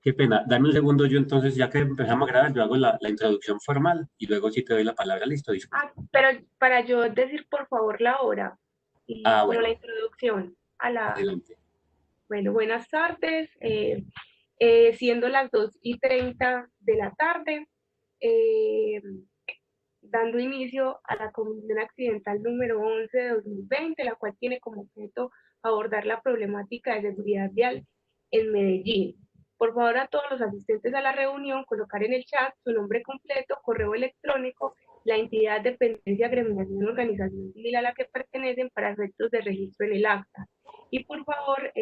Qué pena, dame un segundo, yo entonces, ya que empezamos a grabar, yo hago la introducción formal y luego sí te doy la palabra, listo, disculpa. Pero para yo decir por favor la hora y Ah, como bueno, la introducción a la, adelante. bueno, buenas tardes, siendo las 2:30 de la tarde, eh, dando inicio a la Comisión Accidental número 11 de 2020, la cual tiene como objeto abordar la problemática de seguridad vial en Medellín. Por favor, a todos los asistentes a la reunión, colocar en el chat su nombre completo, correo electrónico, la entidad, dependencia, agremiación, organización civil a la que pertenecen para efectos de registro en el acta. Y por favor,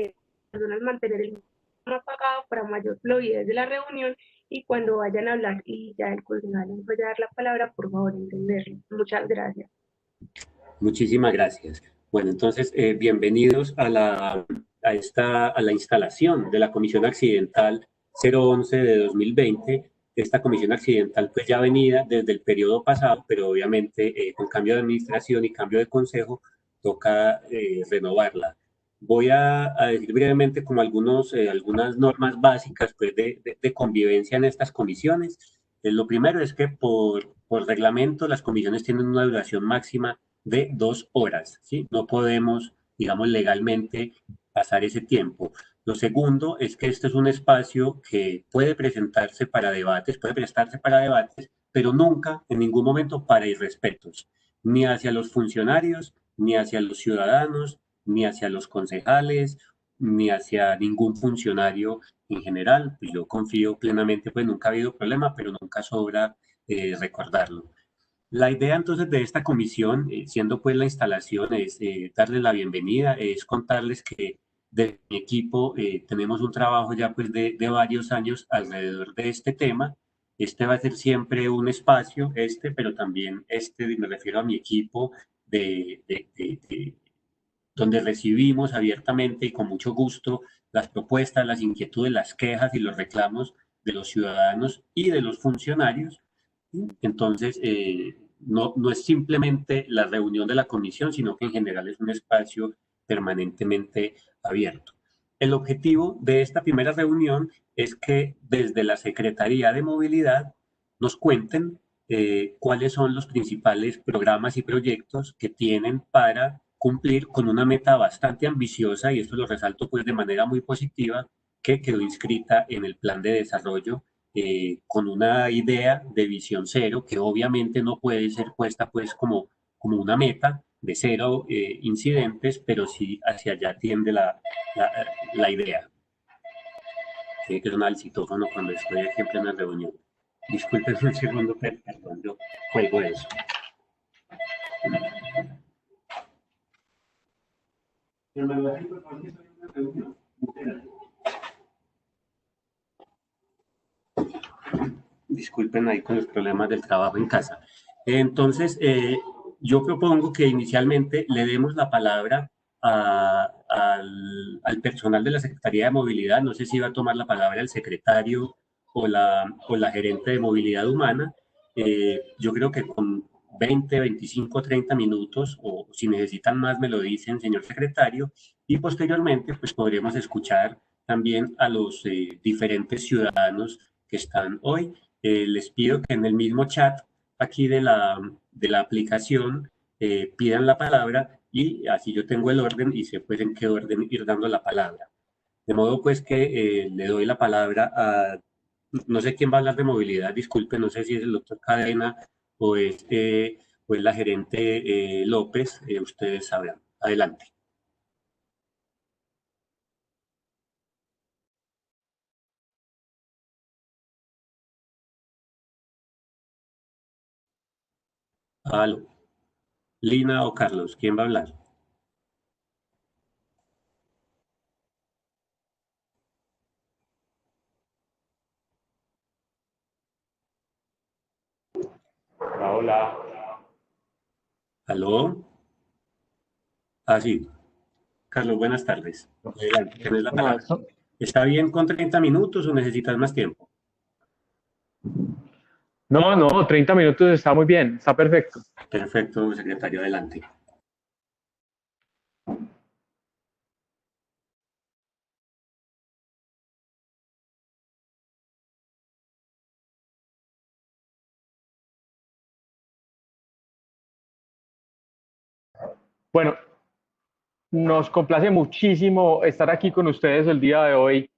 personas mantener el micrófono apagado para mayor fluidez de la reunión y cuando vayan a hablar y ya el coordinador les vaya a dar la palabra, por favor, entenderlo. Muchas gracias. Muchísimas gracias. Bueno, entonces, bienvenidos a la instalación de la Comisión Accidental 011 de 2020. Esta Comisión Accidental pues ya venía desde el periodo pasado, pero obviamente con cambio de administración y cambio de consejo toca renovarla. Voy a decir brevemente como algunas normas básicas pues, de convivencia en estas comisiones. Lo primero es que por reglamento las comisiones tienen una duración máxima de 2 horas, ¿sí? No podemos, digamos, legalmente pasar ese tiempo. Lo segundo es que este es un espacio que puede presentarse para debates, puede prestarse para debates, pero nunca, en ningún momento, para irrespetos, ni hacia los funcionarios, ni hacia los ciudadanos, ni hacia los concejales, ni hacia ningún funcionario en general. Pues yo confío plenamente, pues nunca ha habido problema, pero nunca sobra recordarlo. La idea entonces de esta comisión, siendo pues la instalación, es darles la bienvenida, es contarles que de mi equipo tenemos un trabajo ya pues de varios años alrededor de este tema. Este va a ser siempre un espacio, pero también me refiero a mi equipo, donde recibimos abiertamente y con mucho gusto las propuestas, las inquietudes, las quejas y los reclamos de los ciudadanos y de los funcionarios. Entonces, no es simplemente la reunión de la comisión, sino que en general es un espacio permanentemente abierto. El objetivo de esta primera reunión es que desde la Secretaría de Movilidad nos cuenten cuáles son los principales programas y proyectos que tienen para cumplir con una meta bastante ambiciosa, y esto lo resalto pues de manera muy positiva, que quedó inscrita en el plan de desarrollo con una idea de visión cero, que obviamente no puede ser puesta pues como una meta de cero incidentes, pero sí hacia allá tiende la, la idea. Tiene que sonar el citófono cuando estoy aquí en plena reunión. Disculpen un segundo, perdón, yo juego eso. Disculpen ahí con los problemas del trabajo en casa. Entonces, yo propongo que inicialmente le demos la palabra al personal de la Secretaría de Movilidad. No sé si va a tomar la palabra el secretario o la gerente de movilidad humana. Yo creo que con 20, 25, 30 minutos, o si necesitan más, me lo dicen, señor secretario, y posteriormente, pues podremos escuchar también a los diferentes ciudadanos que están hoy. Les pido que en el mismo chat aquí de la aplicación pidan la palabra y así yo tengo el orden y sé pues en qué orden ir dando la palabra. De modo pues que le doy la palabra no sé quién va a hablar de movilidad, disculpe, no sé si es el doctor Cadena o es la gerente López, ustedes sabrán. Adelante. Aló. Lina o Carlos, ¿quién va a hablar? Hola. ¿Aló? Ah, sí. Carlos, buenas tardes. Adelante, tienes la No, palabra. ¿Está bien con 30 minutos o necesitas más tiempo? no, 30 minutos está muy bien, está perfecto. Perfecto, secretario, adelante. Bueno, nos complace muchísimo estar aquí con ustedes el día de hoy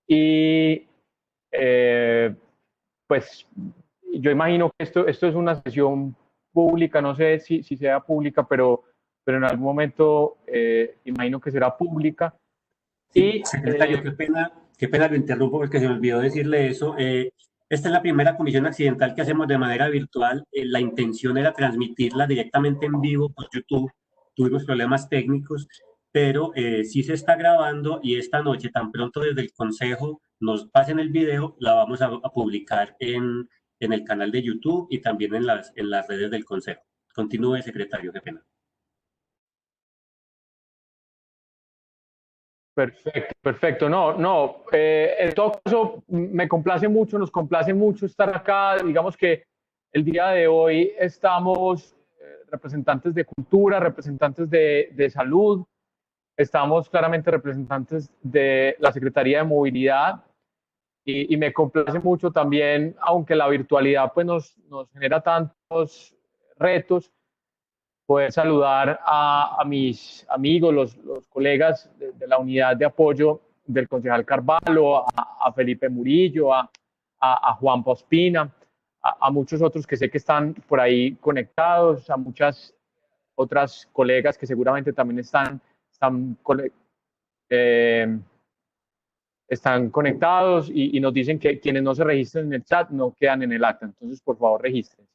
y eh, pues yo imagino que esto es una sesión pública, no sé si sea pública, pero en algún momento imagino que será pública. Sí, Y secretario, qué pena lo interrumpo porque se me olvidó decirle eso. Esta es la primera comisión accidental que hacemos de manera virtual. La intención era transmitirla directamente en vivo por YouTube. Tuvimos problemas técnicos, pero sí se está grabando y esta noche, tan pronto desde el Consejo nos pasen el video, la vamos a publicar en el canal de YouTube y también en las redes del Consejo. Continúe, secretario, qué pena. perfecto, perfecto. No, en todo caso, me complace mucho, nos complace mucho estar acá. Digamos que el día de hoy estamos representantes de cultura, representantes de salud, estamos claramente representantes de la Secretaría de Movilidad y me complace mucho también, aunque la virtualidad pues nos genera tantos retos, poder saludar a mis amigos, los colegas de la unidad de apoyo del concejal Carvalho, a Felipe Murillo, a Juan Pospina, a muchos otros que sé que están por ahí conectados, a muchas otras colegas que seguramente también están, eh, están conectados y nos dicen que quienes no se registren en el chat no quedan en el acta. Entonces, por favor, registren.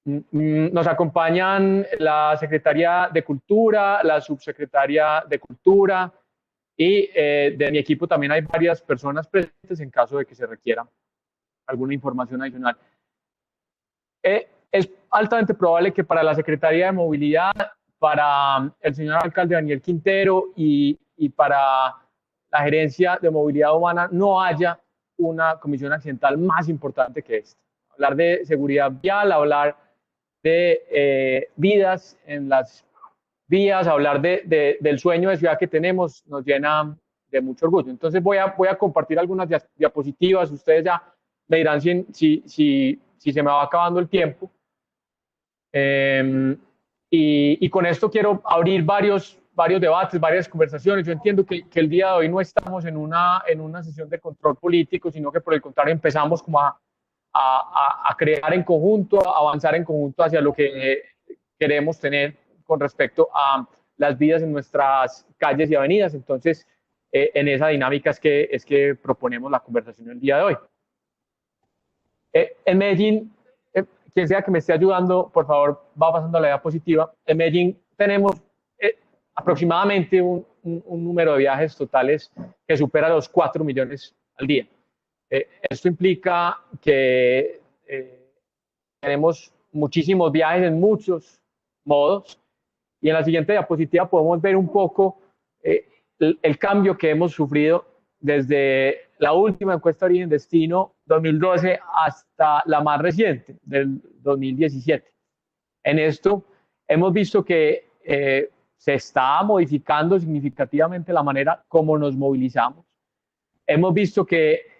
Nos acompañan la Secretaria de Cultura, la Subsecretaria de Cultura y de mi equipo también hay varias personas presentes en caso de que se requiera alguna información adicional. Es altamente probable que para la Secretaría de Movilidad, para el señor alcalde Daniel Quintero y para la Gerencia de Movilidad Humana no haya una comisión accidental más importante que esta. Hablar de seguridad vial, hablar de vidas en las vías, hablar del sueño de ciudad que tenemos, nos llena de mucho orgullo. Entonces voy a compartir algunas diapositivas, ustedes ya me dirán si se me va acabando el tiempo. Y con esto quiero abrir varios debates, varias conversaciones. Yo entiendo que el día de hoy no estamos en una sesión de control político, sino que por el contrario empezamos como a crear en conjunto, a avanzar en conjunto hacia lo que queremos tener con respecto a las vidas en nuestras calles y avenidas. Entonces, en esa dinámica es que proponemos la conversación el día de hoy. En Medellín, quien sea que me esté ayudando, por favor, va pasando la diapositiva. En Medellín tenemos aproximadamente un número de viajes totales que supera los 4 millones al día. Esto implica que tenemos muchísimos viajes en muchos modos y en la siguiente diapositiva podemos ver un poco el cambio que hemos sufrido desde la última encuesta Origen Destino 2012 hasta la más reciente del 2017. En esto hemos visto que se está modificando significativamente la manera como nos movilizamos. Hemos visto que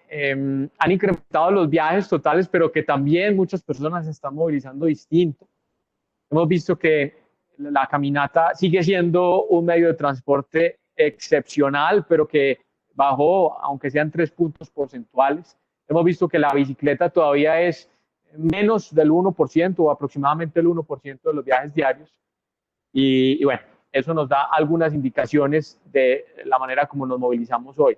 han incrementado los viajes totales, pero que también muchas personas se están movilizando distinto. Hemos visto que la caminata sigue siendo un medio de transporte excepcional, pero que bajó, aunque sean 3 puntos porcentuales. Hemos visto que la bicicleta todavía es menos del 1% o aproximadamente el 1% de los viajes diarios. Y bueno, eso nos da algunas indicaciones de la manera como nos movilizamos hoy.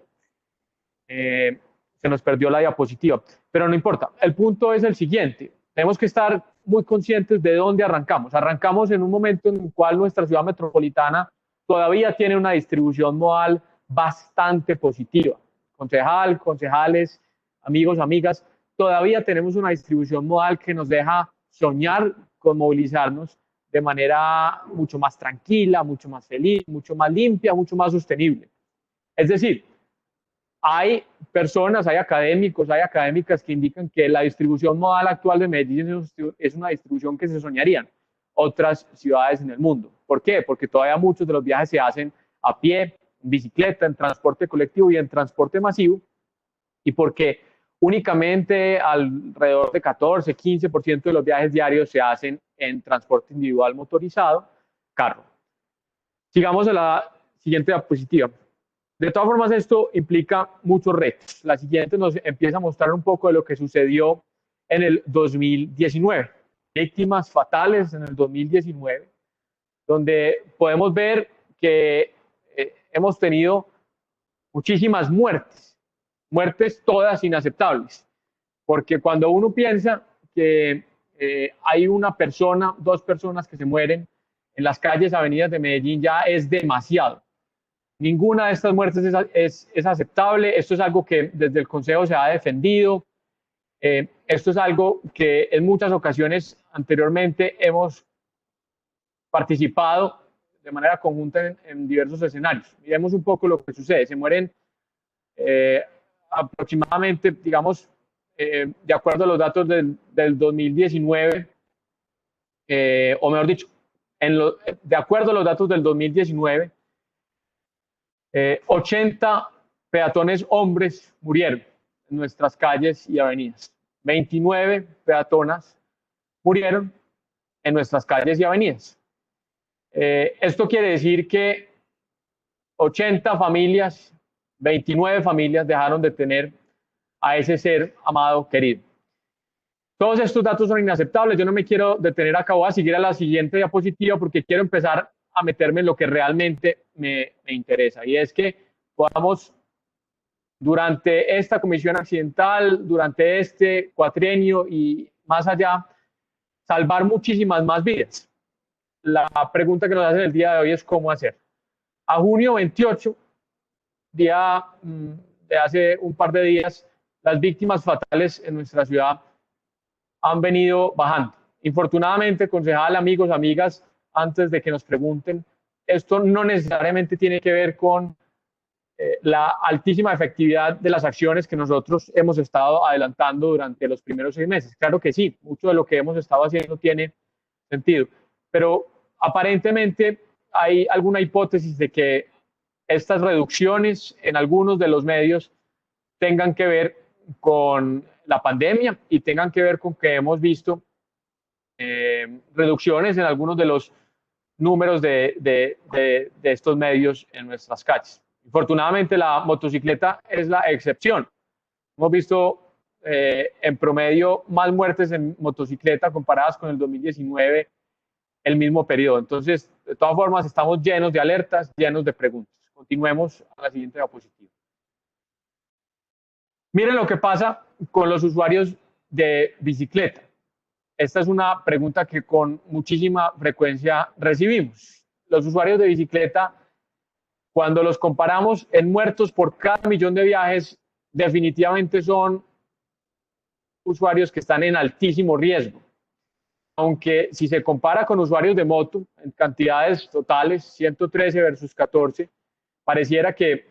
Se nos perdió la diapositiva, pero no importa. El punto es el siguiente. Tenemos que estar muy conscientes de dónde arrancamos. Arrancamos en un momento en el cual nuestra ciudad metropolitana todavía tiene una distribución modal bastante positiva. Concejal, concejales, amigos, amigas, todavía tenemos una distribución modal que nos deja soñar con movilizarnos de manera mucho más tranquila, mucho más feliz, mucho más limpia, mucho más sostenible. Es decir, hay personas, hay académicos, hay académicas que indican que la distribución modal actual de Medellín es una distribución que se soñarían otras ciudades en el mundo. ¿Por qué? Porque todavía muchos de los viajes se hacen a pie, en bicicleta, en transporte colectivo y en transporte masivo, y porque únicamente alrededor de 14, 15% de los viajes diarios se hacen en transporte individual motorizado, carro. Sigamos a la siguiente diapositiva. De todas formas, esto implica muchos retos. La siguiente nos empieza a mostrar un poco de lo que sucedió en el 2019. Víctimas fatales en el 2019, donde podemos ver que hemos tenido muchísimas muertes todas inaceptables, porque cuando uno piensa que hay una persona, 2 personas que se mueren en las calles, avenidas de Medellín, ya es demasiado. Ninguna de estas muertes es aceptable. Esto es algo que desde el Consejo se ha defendido. Esto es algo que en muchas ocasiones anteriormente hemos participado de manera conjunta en diversos escenarios. Miremos un poco lo que sucede. Se mueren aproximadamente, digamos, de acuerdo a los datos del 2019, o mejor dicho, de acuerdo a los datos del 2019, 80 peatones hombres murieron en nuestras calles y avenidas. 29 peatonas murieron en nuestras calles y avenidas. Esto quiere decir que 80 familias, 29 familias dejaron de tener a ese ser amado, querido. Todos estos datos son inaceptables. Yo no me quiero detener acá, voy a seguir a la siguiente diapositiva porque quiero empezar a meterme en lo que realmente me interesa, y es que podamos, durante esta comisión accidental, durante este cuatrienio y más allá, salvar muchísimas más vidas. La pregunta que nos hacen el día de hoy es cómo hacer. A junio 28, día de hace un par de días, las víctimas fatales en nuestra ciudad han venido bajando. Infortunadamente, concejal, amigos, amigas, antes de que nos pregunten, esto no necesariamente tiene que ver con la altísima efectividad de las acciones que nosotros hemos estado adelantando durante los primeros 6 meses. Claro que sí, mucho de lo que hemos estado haciendo tiene sentido, pero aparentemente hay alguna hipótesis de que estas reducciones en algunos de los medios tengan que ver con la pandemia y tengan que ver con que hemos visto reducciones en algunos de los números de estos medios en nuestras calles. Afortunadamente, la motocicleta es la excepción. Hemos visto en promedio más muertes en motocicleta comparadas con el 2019, el mismo periodo. Entonces, de todas formas, estamos llenos de alertas, llenos de preguntas. Continuemos a la siguiente diapositiva. Miren lo que pasa con los usuarios de bicicleta. Esta es una pregunta que con muchísima frecuencia recibimos. Los usuarios de bicicleta, cuando los comparamos en muertos por cada millón de viajes, definitivamente son usuarios que están en altísimo riesgo. Aunque si se compara con usuarios de moto, en cantidades totales, 113 versus 14, pareciera que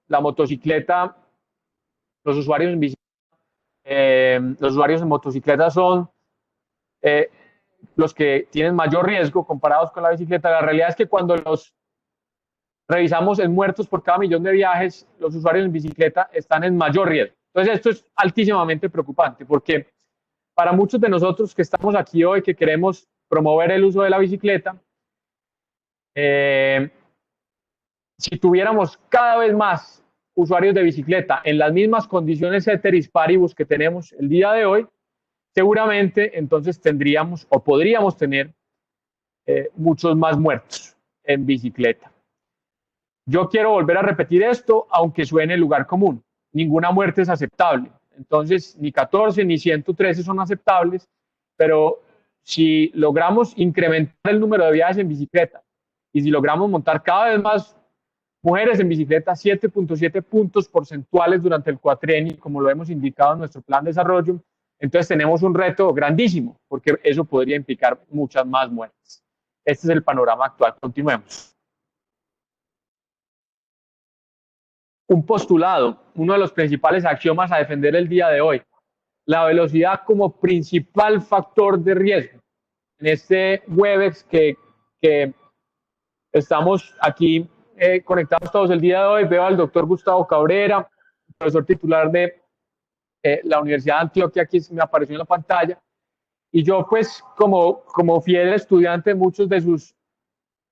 la motocicleta, los usuarios en motocicleta son los que tienen mayor riesgo comparados con la bicicleta. La realidad es que cuando los revisamos en muertos por cada millón de viajes, los usuarios en bicicleta están en mayor riesgo. Entonces esto es altísimamente preocupante porque para muchos de nosotros que estamos aquí hoy, que queremos promover el uso de la bicicleta, si tuviéramos cada vez más usuarios de bicicleta en las mismas condiciones ceteris paribus que tenemos el día de hoy, seguramente entonces tendríamos o podríamos tener muchos más muertos en bicicleta. Yo quiero volver a repetir esto, aunque suene lugar común. Ninguna muerte es aceptable. Entonces, ni 14 ni 113 son aceptables, pero si logramos incrementar el número de viajes en bicicleta y si logramos montar cada vez más mujeres en bicicleta, 7.7 puntos porcentuales durante el cuatrienio, como lo hemos indicado en nuestro plan de desarrollo, entonces tenemos un reto grandísimo, porque eso podría implicar muchas más muertes. Este es el panorama actual. Continuemos. Un postulado, uno de los principales axiomas a defender el día de hoy, la velocidad como principal factor de riesgo. En este Webex que estamos aquí conectados todos el día de hoy, veo al doctor Gustavo Cabrera, profesor titular de la Universidad de Antioquia, aquí me apareció en la pantalla, Y yo, pues, como fiel estudiante de muchos de sus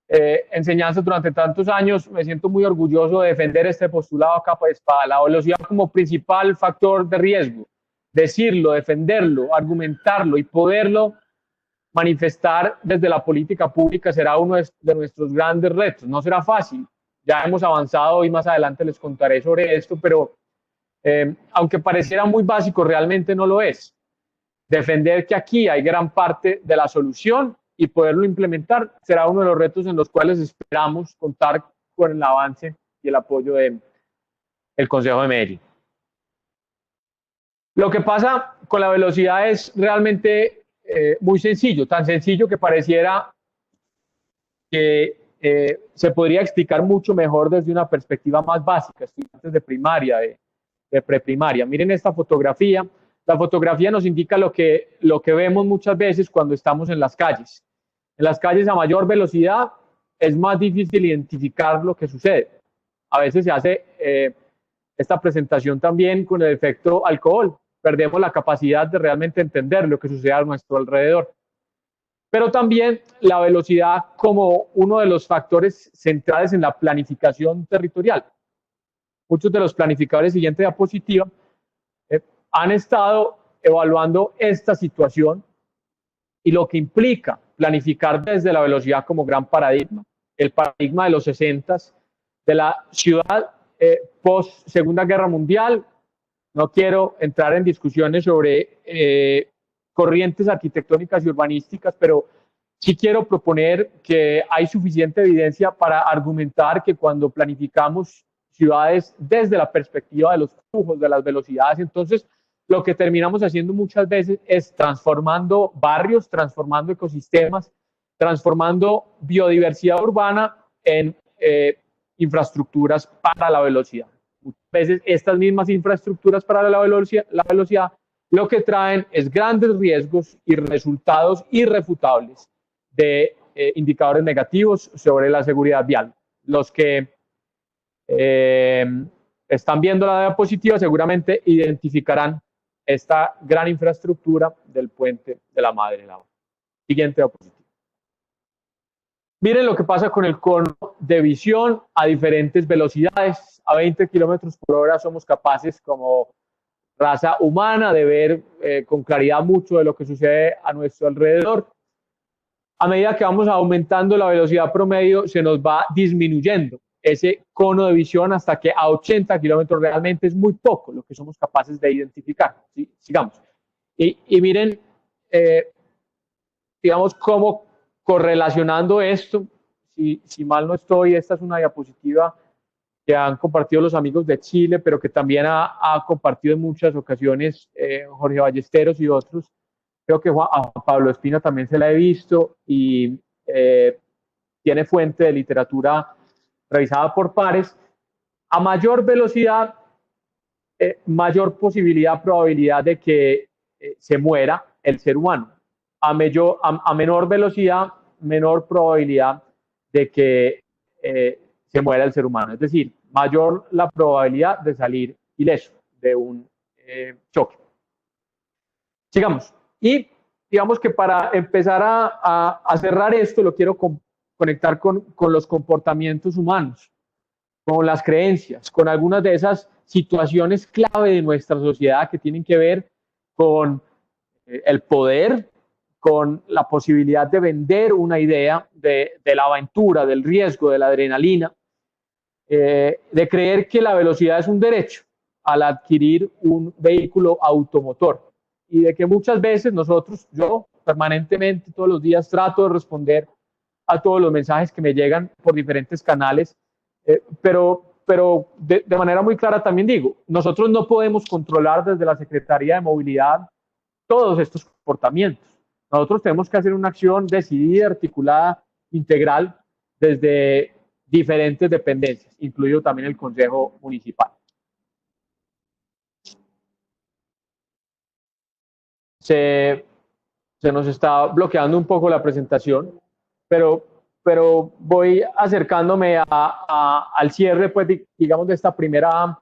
enseñanzas durante tantos años, me siento muy orgulloso de defender este postulado a capa y espada, la velocidad como principal factor de riesgo. Decirlo, defenderlo, argumentarlo y poderlo manifestar desde la política pública será uno de nuestros grandes retos. No será fácil, ya hemos avanzado y más adelante les contaré sobre esto, pero aunque pareciera muy básico, realmente no lo es. Defender que aquí hay gran parte de la solución y poderlo implementar será uno de los retos en los cuales esperamos contar con el avance y el apoyo del Consejo de Medellín. Lo que pasa con la velocidad es realmente muy sencillo, tan sencillo que pareciera que se podría explicar mucho mejor desde una perspectiva más básica, estudiantes de primaria, de preprimaria. Miren esta fotografía. La fotografía nos indica lo que vemos muchas veces cuando estamos en las calles. En las calles a mayor velocidad es más difícil identificar lo que sucede. A veces se hace esta presentación también con el efecto alcohol. Perdemos la capacidad de realmente entender lo que sucede a nuestro alrededor. Pero también la velocidad como uno de los factores centrales en la planificación territorial. Muchos de los planificadores, siguiente diapositiva, han estado evaluando esta situación y lo que implica planificar desde la velocidad como gran paradigma. El paradigma de los 60s, de la ciudad post Segunda Guerra Mundial. No quiero entrar en discusiones sobre corrientes arquitectónicas y urbanísticas, pero sí quiero proponer que hay suficiente evidencia para argumentar que cuando planificamos ciudades desde la perspectiva de los flujos, de las velocidades, entonces lo que terminamos haciendo muchas veces es transformando barrios, transformando ecosistemas, transformando biodiversidad urbana en infraestructuras para la velocidad. Muchas veces estas mismas infraestructuras para la velocidad lo que traen es grandes riesgos y resultados irrefutables de indicadores negativos sobre la seguridad vial. Los que están viendo la diapositiva seguramente identificarán esta gran infraestructura del puente de la Madre Laura. Siguiente diapositiva. Miren lo que pasa con el cono de visión a diferentes velocidades. A 20 kilómetros por hora somos capaces como raza humana de ver con claridad mucho de lo que sucede a nuestro alrededor. A medida que vamos aumentando la velocidad promedio, se nos va disminuyendo ese cono de visión hasta que a 80 kilómetros realmente es muy poco lo que somos capaces de identificar. ¿Sí? Sigamos. Y miren, digamos, cómo correlacionando esto, si mal no estoy, esta es una diapositiva que han compartido los amigos de Chile, pero que también ha compartido en muchas ocasiones Jorge Ballesteros y otros. Creo que a Pablo Espina también se la he visto y tiene fuente de literatura revisada por pares. A mayor velocidad, mayor probabilidad de que se muera el ser humano. A menor velocidad, menor probabilidad de que se muera el ser humano. Es decir, mayor la probabilidad de salir ileso de un choque. Sigamos. Y digamos que para empezar a cerrar esto, lo quiero conectar con los comportamientos humanos, con las creencias, con algunas de esas situaciones clave de nuestra sociedad que tienen que ver con el poder, con la posibilidad de vender una idea de la aventura, del riesgo, de la adrenalina, de creer que la velocidad es un derecho al adquirir un vehículo automotor y de que muchas veces yo permanentemente todos los días trato de responder a todos los mensajes que me llegan por diferentes canales, pero de manera muy clara también digo, nosotros no podemos controlar desde la Secretaría de Movilidad todos estos comportamientos. Nosotros tenemos que hacer una acción decidida, articulada, integral, desde diferentes dependencias, incluido también el Consejo Municipal. Se nos está bloqueando un poco la presentación, pero voy acercándome al cierre, pues, digamos, de esta primera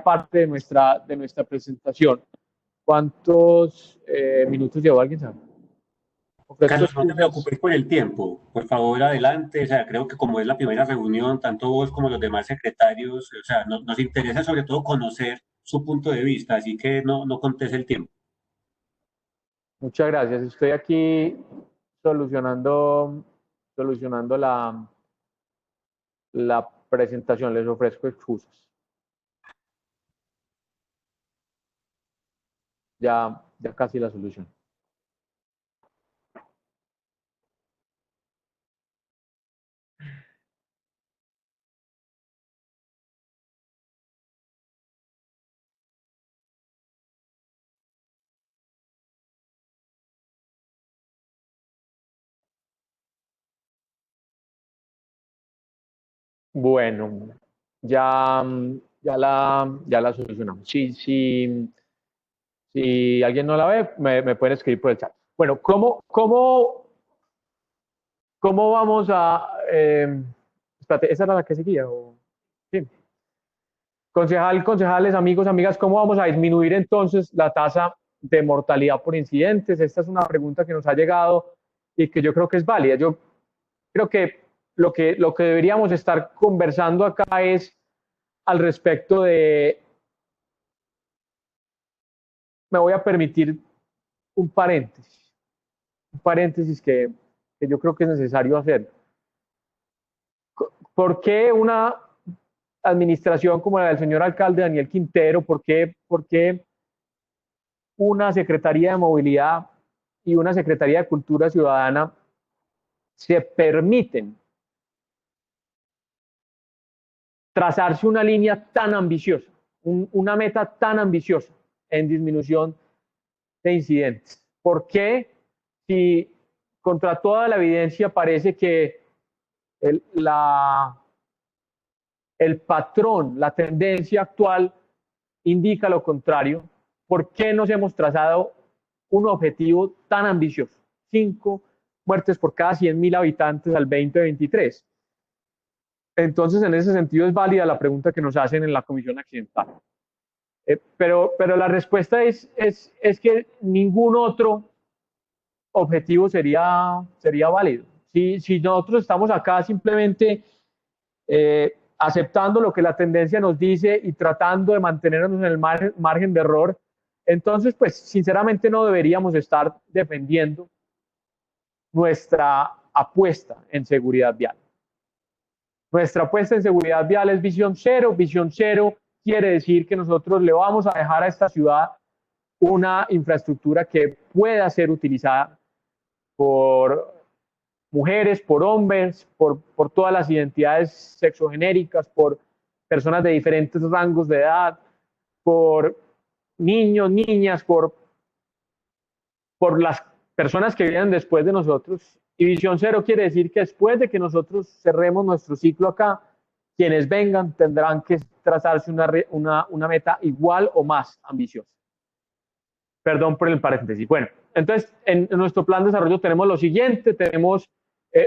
parte de nuestra presentación. ¿Cuántos minutos llevó alguien sabe? Carlos, no te preocupes por el tiempo, por favor adelante, o sea, creo que como es la primera reunión, tanto vos como los demás secretarios, o sea, nos interesa sobre todo conocer su punto de vista, así que no contés el tiempo. Muchas gracias. Estoy aquí solucionando la presentación. Les ofrezco excusas. Ya casi la solución. Bueno, ya la solucionamos. Si alguien no la ve, me pueden escribir por el chat. Bueno, ¿cómo vamos a... espérate, ¿esa era la que seguía? Sí. Concejales, amigos, amigas, ¿cómo vamos a disminuir entonces la tasa de mortalidad por incidentes? Esta es una pregunta que nos ha llegado y que yo creo que es válida. Yo creo que lo que deberíamos estar conversando acá es al respecto de... Me voy a permitir un paréntesis que yo creo que es necesario hacer. ¿Por qué una administración como la del señor alcalde Daniel Quintero? ¿Por qué una Secretaría de Movilidad y una Secretaría de Cultura Ciudadana se permiten trazarse una línea tan ambiciosa, una meta tan ambiciosa en disminución de incidentes? ¿Por qué, si contra toda la evidencia parece que el patrón, la tendencia actual indica lo contrario, por qué nos hemos trazado un objetivo tan ambicioso? 5 muertes por cada 100.000 habitantes al 2023. Entonces, en ese sentido es válida la pregunta que nos hacen en la Comisión Accidental. Pero la respuesta es que ningún otro objetivo sería válido. Si nosotros estamos acá simplemente aceptando lo que la tendencia nos dice y tratando de mantenernos en el margen de error, entonces, pues, sinceramente no deberíamos estar defendiendo nuestra apuesta en seguridad vial. Nuestra apuesta en seguridad vial es visión cero. Visión cero quiere decir que nosotros le vamos a dejar a esta ciudad una infraestructura que pueda ser utilizada por mujeres, por hombres, por todas las identidades sexogenéricas, por personas de diferentes rangos de edad, por niños, niñas, por las personas que vienen después de nosotros. Y visión cero quiere decir que después de que nosotros cerremos nuestro ciclo acá, quienes vengan tendrán que trazarse una meta igual o más ambiciosa. Perdón por el paréntesis. Bueno, entonces en nuestro plan de desarrollo tenemos lo siguiente: tenemos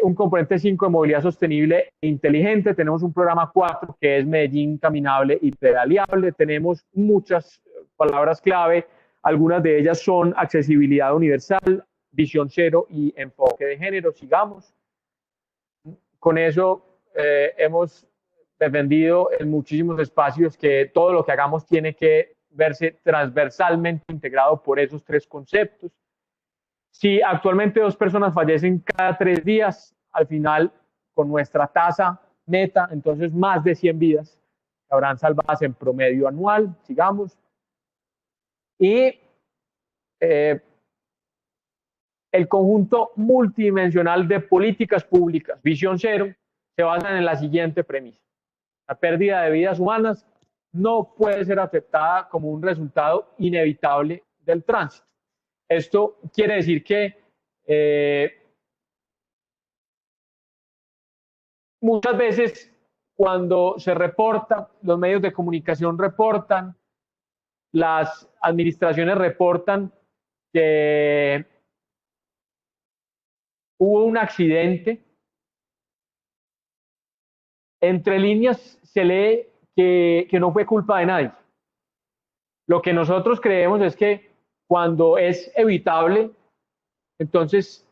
un componente 5 de movilidad sostenible e inteligente, tenemos un programa 4 que es Medellín caminable y pedaleable, tenemos muchas palabras clave, algunas de ellas son accesibilidad universal, visión cero y enfoque de género. Sigamos. Con eso hemos defendido en muchísimos espacios que todo lo que hagamos tiene que verse transversalmente integrado por esos 3 conceptos. Si actualmente 2 personas fallecen cada 3 días, al final, con nuestra tasa meta, entonces más de 100 vidas habrán salvadas en promedio anual. Sigamos. Y el conjunto multidimensional de políticas públicas, visión cero, se basan en la siguiente premisa: la pérdida de vidas humanas no puede ser aceptada como un resultado inevitable del tránsito. Esto quiere decir que muchas veces cuando se reporta, los medios de comunicación reportan, las administraciones reportan que hubo un accidente, entre líneas se lee que no fue culpa de nadie. Lo que nosotros creemos es que cuando es evitable, entonces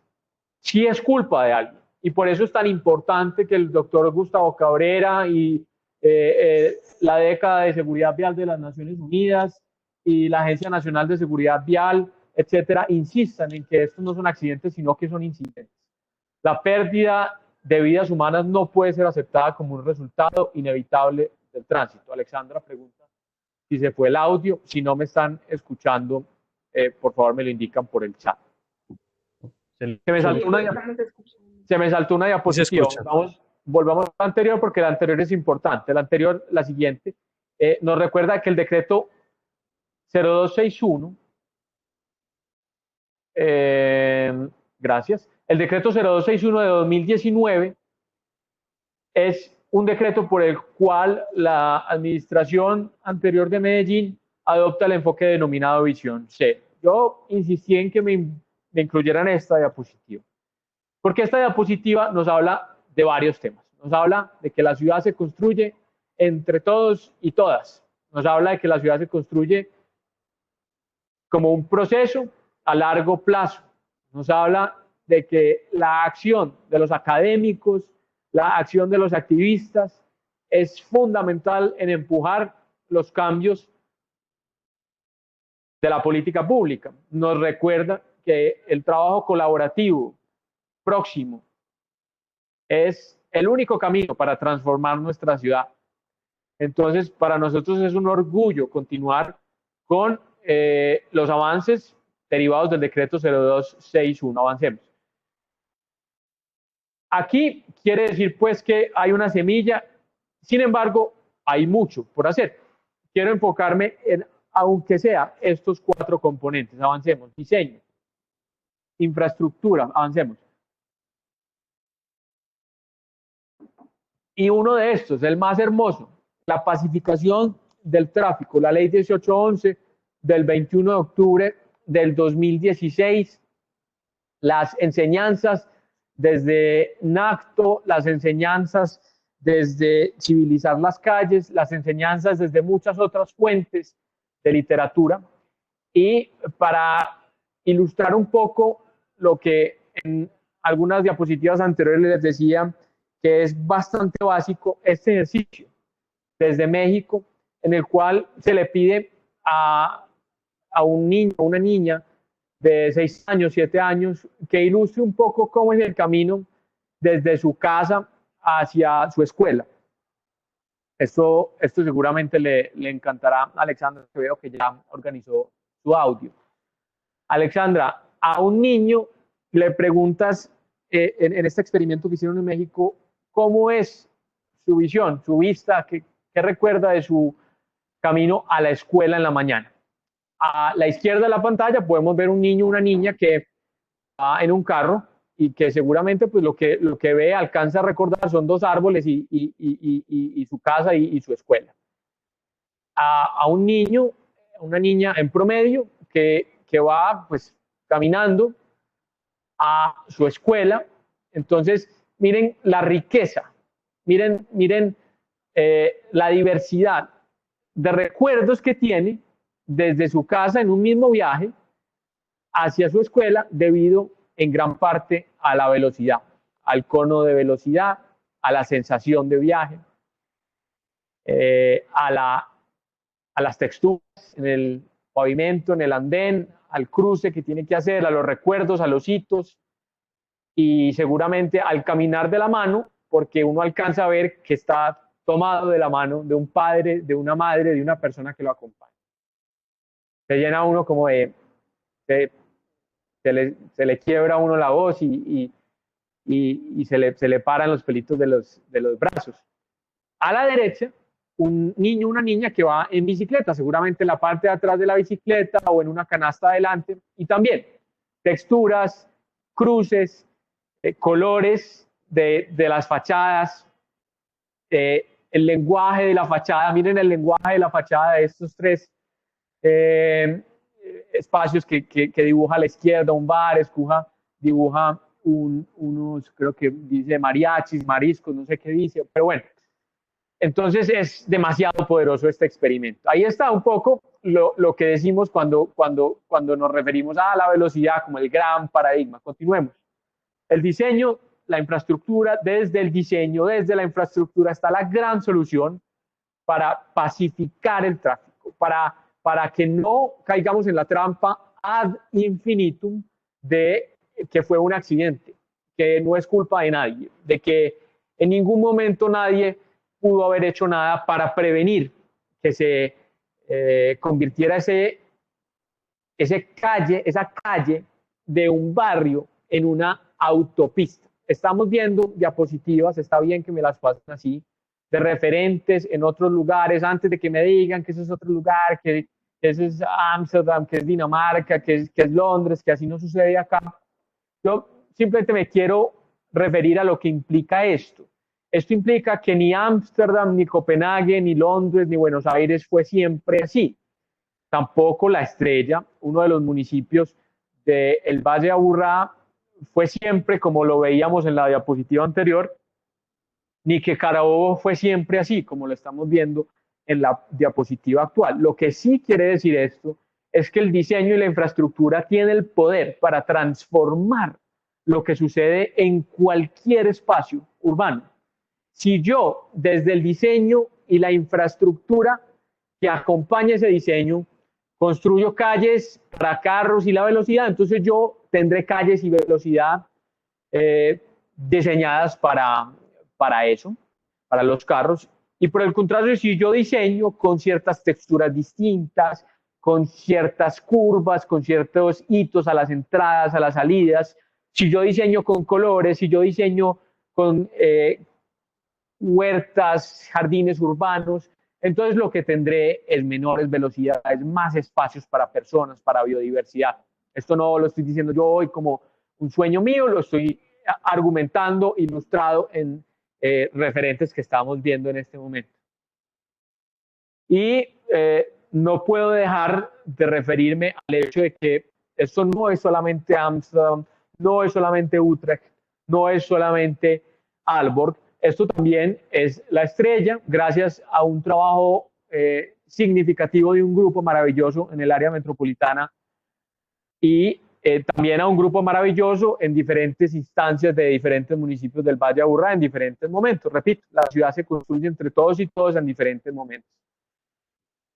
sí es culpa de alguien. Y por eso es tan importante que el doctor Gustavo Cabrera y la década de seguridad vial de las Naciones Unidas y la Agencia Nacional de Seguridad Vial, etcétera, insistan en que estos no son accidentes, sino que son incidentes. La pérdida de vidas humanas no puede ser aceptada como un resultado inevitable del tránsito. Alexandra pregunta si se fue el audio. Si no me están escuchando, por favor me lo indican por el chat. Se me saltó una diapositiva. Volvamos a la anterior porque la anterior es importante. La anterior, la siguiente, nos recuerda que el decreto 0261, gracias, el decreto 0261 de 2019 es un decreto por el cual la administración anterior de Medellín adopta el enfoque denominado Visión C. Yo insistí en que me incluyeran esta diapositiva, porque esta diapositiva nos habla de varios temas. Nos habla de que la ciudad se construye entre todos y todas. Nos habla de que la ciudad se construye como un proceso a largo plazo. Nos habla de que la acción de los académicos, la acción de los activistas es fundamental en empujar los cambios de la política pública. Nos recuerda que el trabajo colaborativo próximo es el único camino para transformar nuestra ciudad. Entonces, para nosotros es un orgullo continuar con los avances derivados del decreto 0261. Avancemos. Aquí quiere decir pues que hay una semilla, sin embargo, hay mucho por hacer. Quiero enfocarme en, aunque sea, estos 4 componentes. Avancemos. Diseño, infraestructura, avancemos. Y uno de estos, el más hermoso, la pacificación del tráfico, la ley 1811 del 21 de octubre del 2016, las enseñanzas desde NACTO, las enseñanzas desde civilizar las calles, las enseñanzas desde muchas otras fuentes de literatura. Y para ilustrar un poco lo que en algunas diapositivas anteriores les decía, que es bastante básico, este ejercicio desde México, en el cual se le pide a un niño o una niña de 6 años, 7 años, que ilustre un poco cómo es el camino desde su casa hacia su escuela. Esto seguramente le encantará a Alexandra, que veo que ya organizó su audio. Alexandra, a un niño le preguntas en este experimento que hicieron en México, ¿cómo es su visión, su vista? ¿Qué recuerda de su camino a la escuela en la mañana? A la izquierda de la pantalla podemos ver un niño o una niña que va en un carro y que seguramente pues lo que ve, alcanza a recordar son 2 árboles y su casa y su escuela. A un niño, una niña en promedio que va pues caminando a su escuela. Entonces, miren la riqueza, miren la diversidad de recuerdos que tiene desde su casa en un mismo viaje hacia su escuela, debido en gran parte a la velocidad, al cono de velocidad, a la sensación de viaje, a las texturas en el pavimento, en el andén, al cruce que tiene que hacer, a los recuerdos, a los hitos, y seguramente al caminar de la mano, porque uno alcanza a ver que está tomado de la mano de un padre, de una madre, de una persona que lo acompaña. Se llena uno como de... Se le quiebra a uno la voz y se le paran los pelitos de los brazos. A la derecha, un niño o una niña que va en bicicleta, seguramente en la parte de atrás de la bicicleta o en una canasta adelante, y también texturas, cruces, colores de las fachadas, el lenguaje de la fachada. Miren el lenguaje de la fachada de estos 3 espacios que dibuja a la izquierda, un bar, dibuja unos, creo que dice mariachis, mariscos, no sé qué dice, pero bueno, Entonces es demasiado poderoso este experimento. Ahí está un poco lo que decimos cuando nos referimos a la velocidad como el gran paradigma. Continuemos. El diseño, la infraestructura, desde el diseño, desde la infraestructura está la gran solución para pacificar el tráfico, para que no caigamos en la trampa ad infinitum de que fue un accidente, que no es culpa de nadie, de que en ningún momento nadie pudo haber hecho nada para prevenir que se convirtiera esa calle de un barrio en una autopista. Estamos viendo diapositivas, está bien que me las pasen así, de referentes en otros lugares, antes de que me digan que ese es otro lugar, que ese es Ámsterdam, que es Dinamarca, que es Londres, que así no sucede acá. Yo simplemente me quiero referir a lo que implica esto. Esto implica que ni Ámsterdam, ni Copenhague, ni Londres, ni Buenos Aires fue siempre así. Tampoco La Estrella, uno de los municipios del Valle de Aburrá, fue siempre como lo veíamos en la diapositiva anterior, ni que Carabobo fue siempre así, como lo estamos viendo en la diapositiva actual. Lo que sí quiere decir esto es que el diseño y la infraestructura tienen el poder para transformar lo que sucede en cualquier espacio urbano. Si yo, desde el diseño y la infraestructura que acompaña ese diseño, construyo calles para carros y la velocidad, entonces yo tendré calles y velocidad diseñadas para eso, para los carros. Y por el contrario, si yo diseño con ciertas texturas distintas, con ciertas curvas, con ciertos hitos a las entradas, a las salidas, si yo diseño con colores, si yo diseño con huertas, jardines urbanos, entonces lo que tendré es menores velocidades, más espacios para personas, para biodiversidad. Esto no lo estoy diciendo yo hoy como un sueño mío, lo estoy argumentando, ilustrado en referentes que estamos viendo en este momento. Y no puedo dejar de referirme al hecho de que esto no es solamente Ámsterdam, no es solamente Utrecht, no es solamente Aalborg, esto también es La Estrella, gracias a un trabajo significativo de un grupo maravilloso en el área metropolitana y también a un grupo maravilloso en diferentes instancias de diferentes municipios del Valle de Aburrá en diferentes momentos. Repito, la ciudad se construye entre todos y todos en diferentes momentos.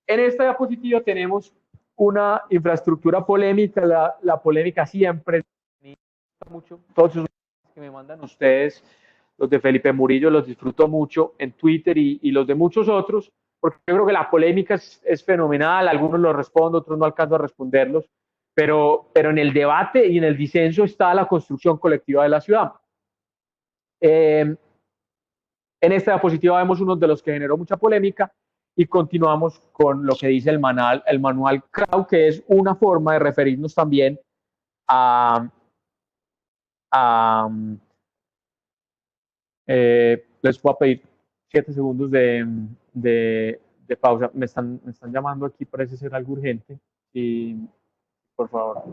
En esta diapositiva tenemos una infraestructura polémica, la polémica siempre me gusta mucho, todos esos que me mandan ustedes, los de Felipe Murillo, los disfruto mucho en Twitter y los de muchos otros, porque yo creo que la polémica es fenomenal, algunos los respondo, otros no alcanzo a responderlos, pero en el debate y en el disenso está la construcción colectiva de la ciudad. En esta diapositiva vemos uno de los que generó mucha polémica y continuamos con lo que dice el manual CRAU, que es una forma de referirnos también les voy a pedir 7 segundos de pausa. Me están llamando aquí, parece ser algo urgente. Y, por favor.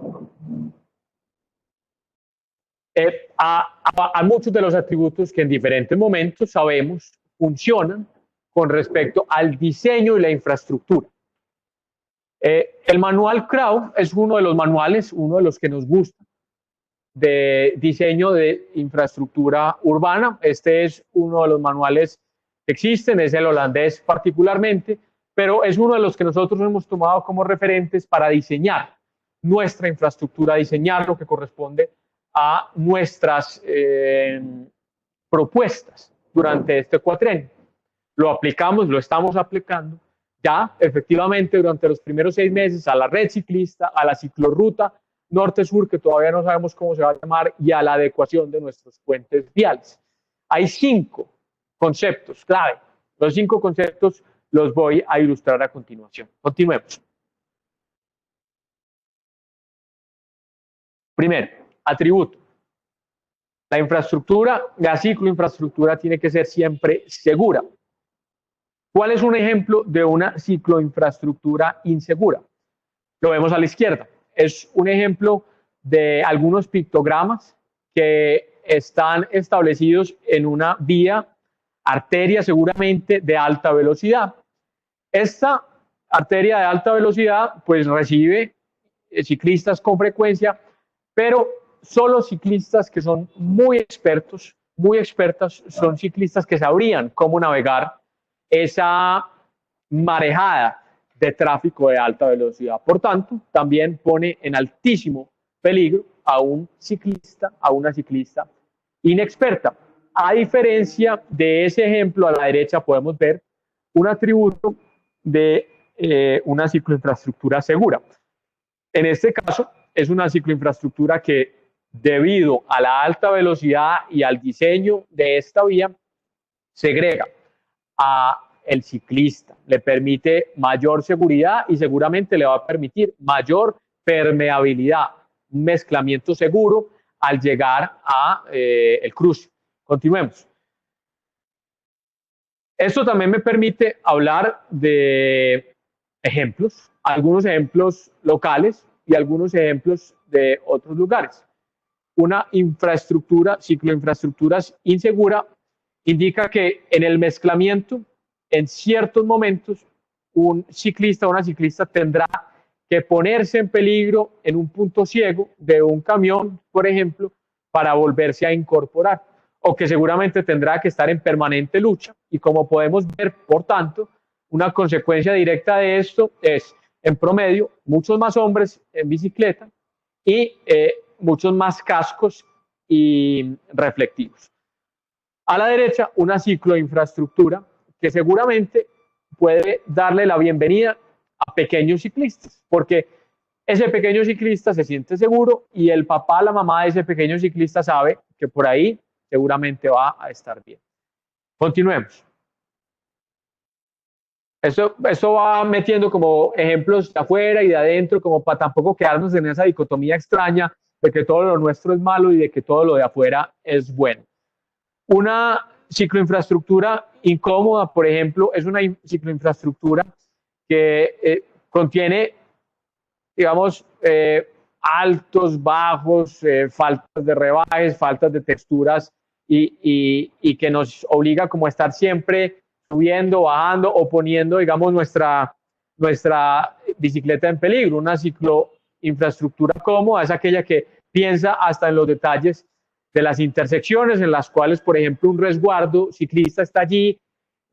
A muchos de los atributos que en diferentes momentos sabemos funcionan con respecto al diseño y la infraestructura. El manual CRAU es uno de los manuales, uno de los que nos gusta, de diseño de infraestructura urbana. Este es uno de los manuales que existen, es el holandés particularmente, pero es uno de los que nosotros hemos tomado como referentes para diseñar nuestra infraestructura, diseñar lo que corresponde a nuestras propuestas durante este cuatrenio. Lo aplicamos, lo estamos aplicando ya efectivamente durante los primeros 6 meses a la red ciclista, a la ciclorruta norte-sur, que todavía no sabemos cómo se va a llamar, y a la adecuación de nuestros puentes viales. Hay 5 conceptos clave. Los 5 conceptos los voy a ilustrar a continuación. Continuemos. Primero, atributo. La infraestructura, la cicloinfraestructura tiene que ser siempre segura. ¿Cuál es un ejemplo de una cicloinfraestructura insegura? Lo vemos a la izquierda. Es un ejemplo de algunos pictogramas que están establecidos en una vía arteria seguramente de alta velocidad. Esta arteria de alta velocidad pues recibe ciclistas con frecuencia, pero solo ciclistas que son muy expertos, muy expertas, son ciclistas que sabrían cómo navegar esa marejada de tráfico de alta velocidad. Por tanto, también pone en altísimo peligro a un ciclista, a una ciclista inexperta. A diferencia de ese ejemplo, a la derecha podemos ver un atributo de una cicloinfraestructura segura. En este caso, es una cicloinfraestructura que, debido a la alta velocidad y al diseño de esta vía, segrega a el ciclista, le permite mayor seguridad y seguramente le va a permitir mayor permeabilidad, un mezclamiento seguro al llegar a el cruce. Continuemos. Esto también me permite hablar de ejemplos, algunos ejemplos locales y algunos ejemplos de otros lugares. Una infraestructura, cicloinfraestructuras insegura, indica que en el mezclamiento, en ciertos momentos, un ciclista o una ciclista tendrá que ponerse en peligro en un punto ciego de un camión, por ejemplo, para volverse a incorporar, o que seguramente tendrá que estar en permanente lucha. Y como podemos ver, por tanto, una consecuencia directa de esto es, en promedio, muchos más hombres en bicicleta y muchos más cascos y reflectivos. A la derecha, una cicloinfraestructura que seguramente puede darle la bienvenida a pequeños ciclistas, porque ese pequeño ciclista se siente seguro y el papá, la mamá de ese pequeño ciclista sabe que por ahí seguramente va a estar bien. Continuemos. Esto va metiendo como ejemplos de afuera y de adentro, como para tampoco quedarnos en esa dicotomía extraña de que todo lo nuestro es malo y de que todo lo de afuera es bueno. Una cicloinfraestructura incómoda, por ejemplo, es una cicloinfraestructura que contiene, digamos, altos, bajos, faltas de rebajes, faltas de texturas y que nos obliga como a estar siempre subiendo, bajando o poniendo, digamos, nuestra bicicleta en peligro. Una cicloinfraestructura cómoda es aquella que piensa hasta en los detalles de las intersecciones en las cuales, por ejemplo, un resguardo ciclista está allí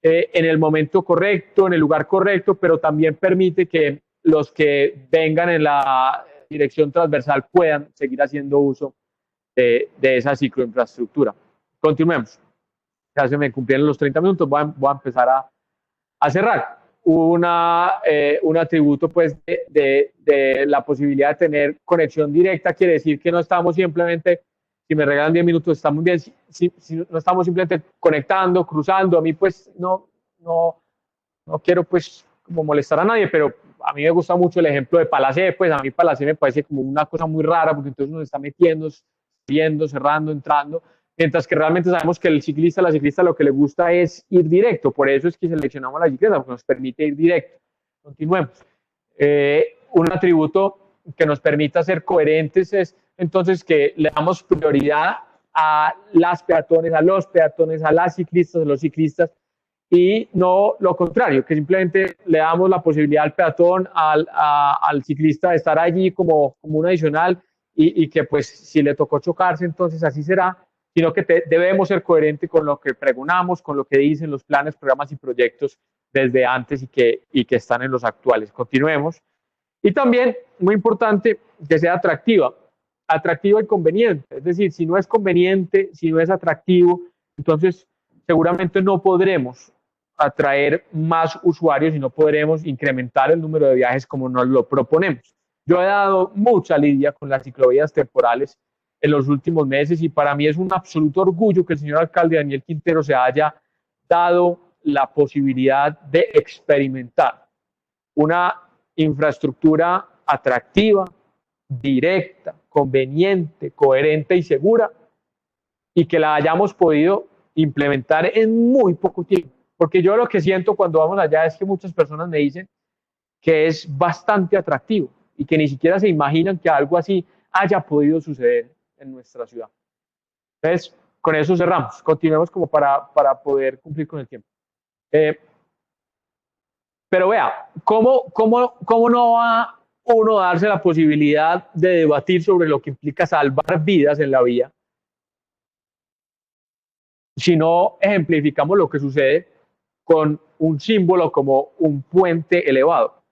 en el momento correcto, en el lugar correcto, pero también permite que los que vengan en la dirección transversal puedan seguir haciendo uso de esa cicloinfraestructura. Continuemos. Ya se me cumplieron los 30 minutos, voy a empezar a cerrar. Un atributo pues, de la posibilidad de tener conexión directa quiere decir que no estamos simplemente, si me regalan 10 minutos, estamos bien, si no estamos simplemente conectando, cruzando. A mí pues no quiero pues como molestar a nadie, pero a mí me gusta mucho el ejemplo de Palacé. Pues a mí Palacé me parece como una cosa muy rara, porque entonces uno está metiendo, viendo, cerrando, entrando, mientras que realmente sabemos que el ciclista, la ciclista, lo que le gusta es ir directo. Por eso es que seleccionamos la bicicleta, porque nos permite ir directo. Continuemos. Un atributo que nos permita ser coherentes es entonces que le damos prioridad a las peatones, a los peatones, a las ciclistas, a los ciclistas, y no lo contrario, que simplemente le damos la posibilidad al peatón, al ciclista de estar allí como un adicional y que pues si le tocó chocarse, entonces así será, sino que debemos ser coherentes con lo que pregonamos, con lo que dicen los planes, programas y proyectos desde antes y que están en los actuales. Continuemos. Y también, muy importante, que sea atractiva y conveniente. Es decir, si no es conveniente, si no es atractivo, entonces seguramente no podremos atraer más usuarios y no podremos incrementar el número de viajes como nos lo proponemos. Yo he dado mucha lidia con las ciclovías temporales en los últimos meses y para mí es un absoluto orgullo que el señor alcalde Daniel Quintero se haya dado la posibilidad de experimentar una infraestructura atractiva, directa, conveniente, coherente y segura, y que la hayamos podido implementar en muy poco tiempo. Porque yo lo que siento cuando vamos allá es que muchas personas me dicen que es bastante atractivo y que ni siquiera se imaginan que algo así haya podido suceder en nuestra ciudad. Entonces, con eso cerramos. Continuemos como para poder cumplir con el tiempo. Pero vea, ¿cómo no va uno a darse la posibilidad de debatir sobre lo que implica salvar vidas en la vía si no ejemplificamos lo que sucede con un símbolo como un puente elevado?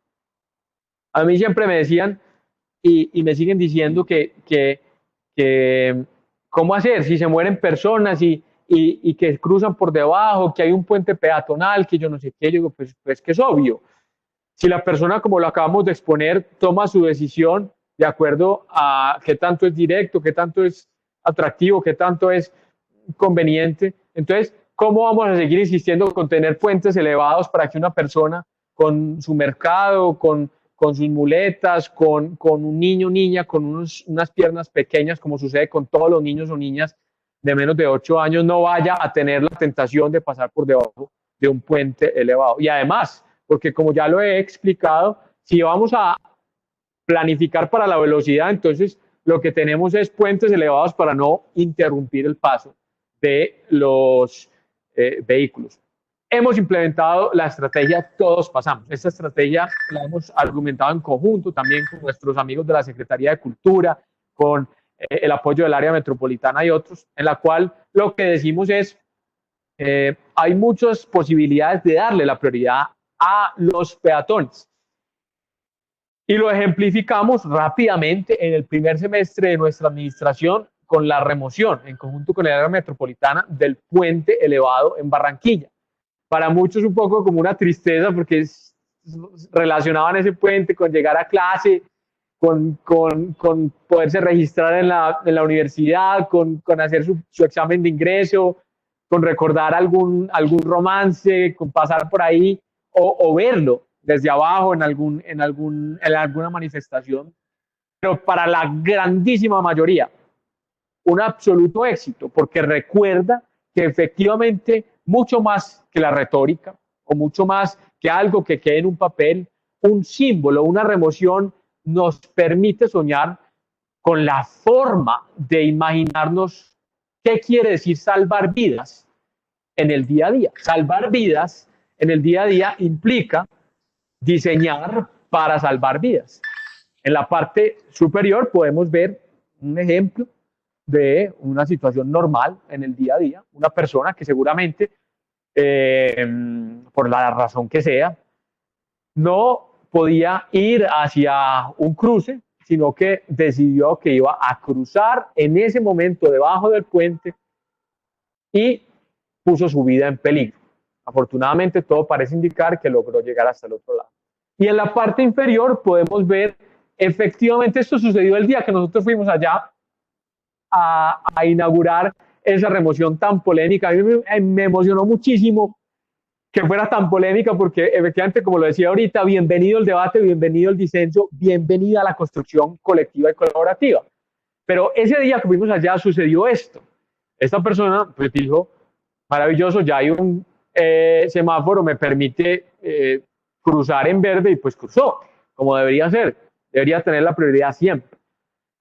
A mí siempre me decían y me siguen diciendo que cómo hacer si se mueren personas y que cruzan por debajo, que hay un puente peatonal, que yo no sé qué. Yo digo, pues que es obvio. Si la persona, como lo acabamos de exponer, toma su decisión de acuerdo a qué tanto es directo, qué tanto es atractivo, qué tanto es conveniente, entonces, ¿cómo vamos a seguir insistiendo con tener puentes elevados para que una persona con su mercado, con sus muletas, con un niño o niña, con unas piernas pequeñas, como sucede con todos los niños o niñas de menos de 8 años, no vaya a tener la tentación de pasar por debajo de un puente elevado? Y además, porque como ya lo he explicado, si vamos a planificar para la velocidad, entonces lo que tenemos es puentes elevados para no interrumpir el paso de los vehículos. Hemos implementado la estrategia Todos Pasamos. Esta estrategia la hemos argumentado en conjunto también con nuestros amigos de la Secretaría de Cultura, con el apoyo del área metropolitana y otros, en la cual lo que decimos es hay muchas posibilidades de darle la prioridad a los peatones. Y lo ejemplificamos rápidamente en el primer semestre de nuestra administración con la remoción, en conjunto con el área metropolitana, del puente elevado en Barranquilla. Para muchos un poco como una tristeza, porque relacionaban ese puente con llegar a clase, con poderse registrar en la universidad, con hacer su examen de ingreso, con recordar algún romance, con pasar por ahí o verlo desde abajo en alguna manifestación. Pero para la grandísima mayoría, un absoluto éxito, porque recuerda que efectivamente mucho más que la retórica o mucho más que algo que quede en un papel, un símbolo, una remoción nos permite soñar con la forma de imaginarnos qué quiere decir salvar vidas en el día a día. Salvar vidas en el día a día implica diseñar para salvar vidas. En la parte superior podemos ver un ejemplo de una situación normal en el día a día, una persona que seguramente, por la razón que sea, no podía ir hacia un cruce, sino que decidió que iba a cruzar en ese momento debajo del puente y puso su vida en peligro. Afortunadamente, todo parece indicar que logró llegar hasta el otro lado. Y en la parte inferior podemos ver, efectivamente, esto sucedió el día que nosotros fuimos allá a inaugurar esa remoción tan polémica. A mí me emocionó muchísimo que fuera tan polémica porque efectivamente, como lo decía ahorita, bienvenido el debate, bienvenido el disenso, bienvenida a la construcción colectiva y colaborativa. Pero ese día que fuimos allá sucedió esto. Esta persona pues dijo, maravilloso, ya hay un semáforo, me permite cruzar en verde, y pues cruzó, como debería ser, debería tener la prioridad siempre.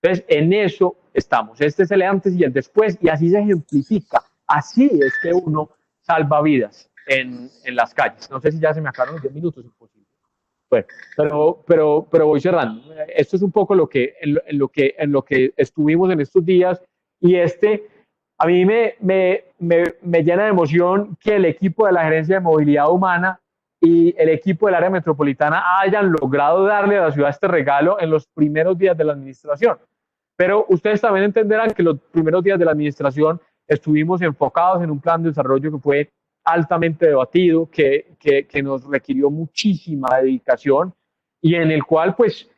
Entonces, en eso estamos. Este es el antes y el después, y así se ejemplifica. Así es que uno salva vidas en las calles. No sé si ya se me acabaron los 10 minutos, imposible. Bueno, pero voy cerrando. Esto es un poco en lo que estuvimos en estos días, y a mí me llena de emoción que el equipo de la Gerencia de Movilidad Humana y el equipo del área metropolitana hayan logrado darle a la ciudad este regalo en los primeros días de la administración. Pero ustedes también entenderán que los primeros días de la administración estuvimos enfocados en un plan de desarrollo que fue altamente debatido, que nos requirió muchísima dedicación y en el cual pues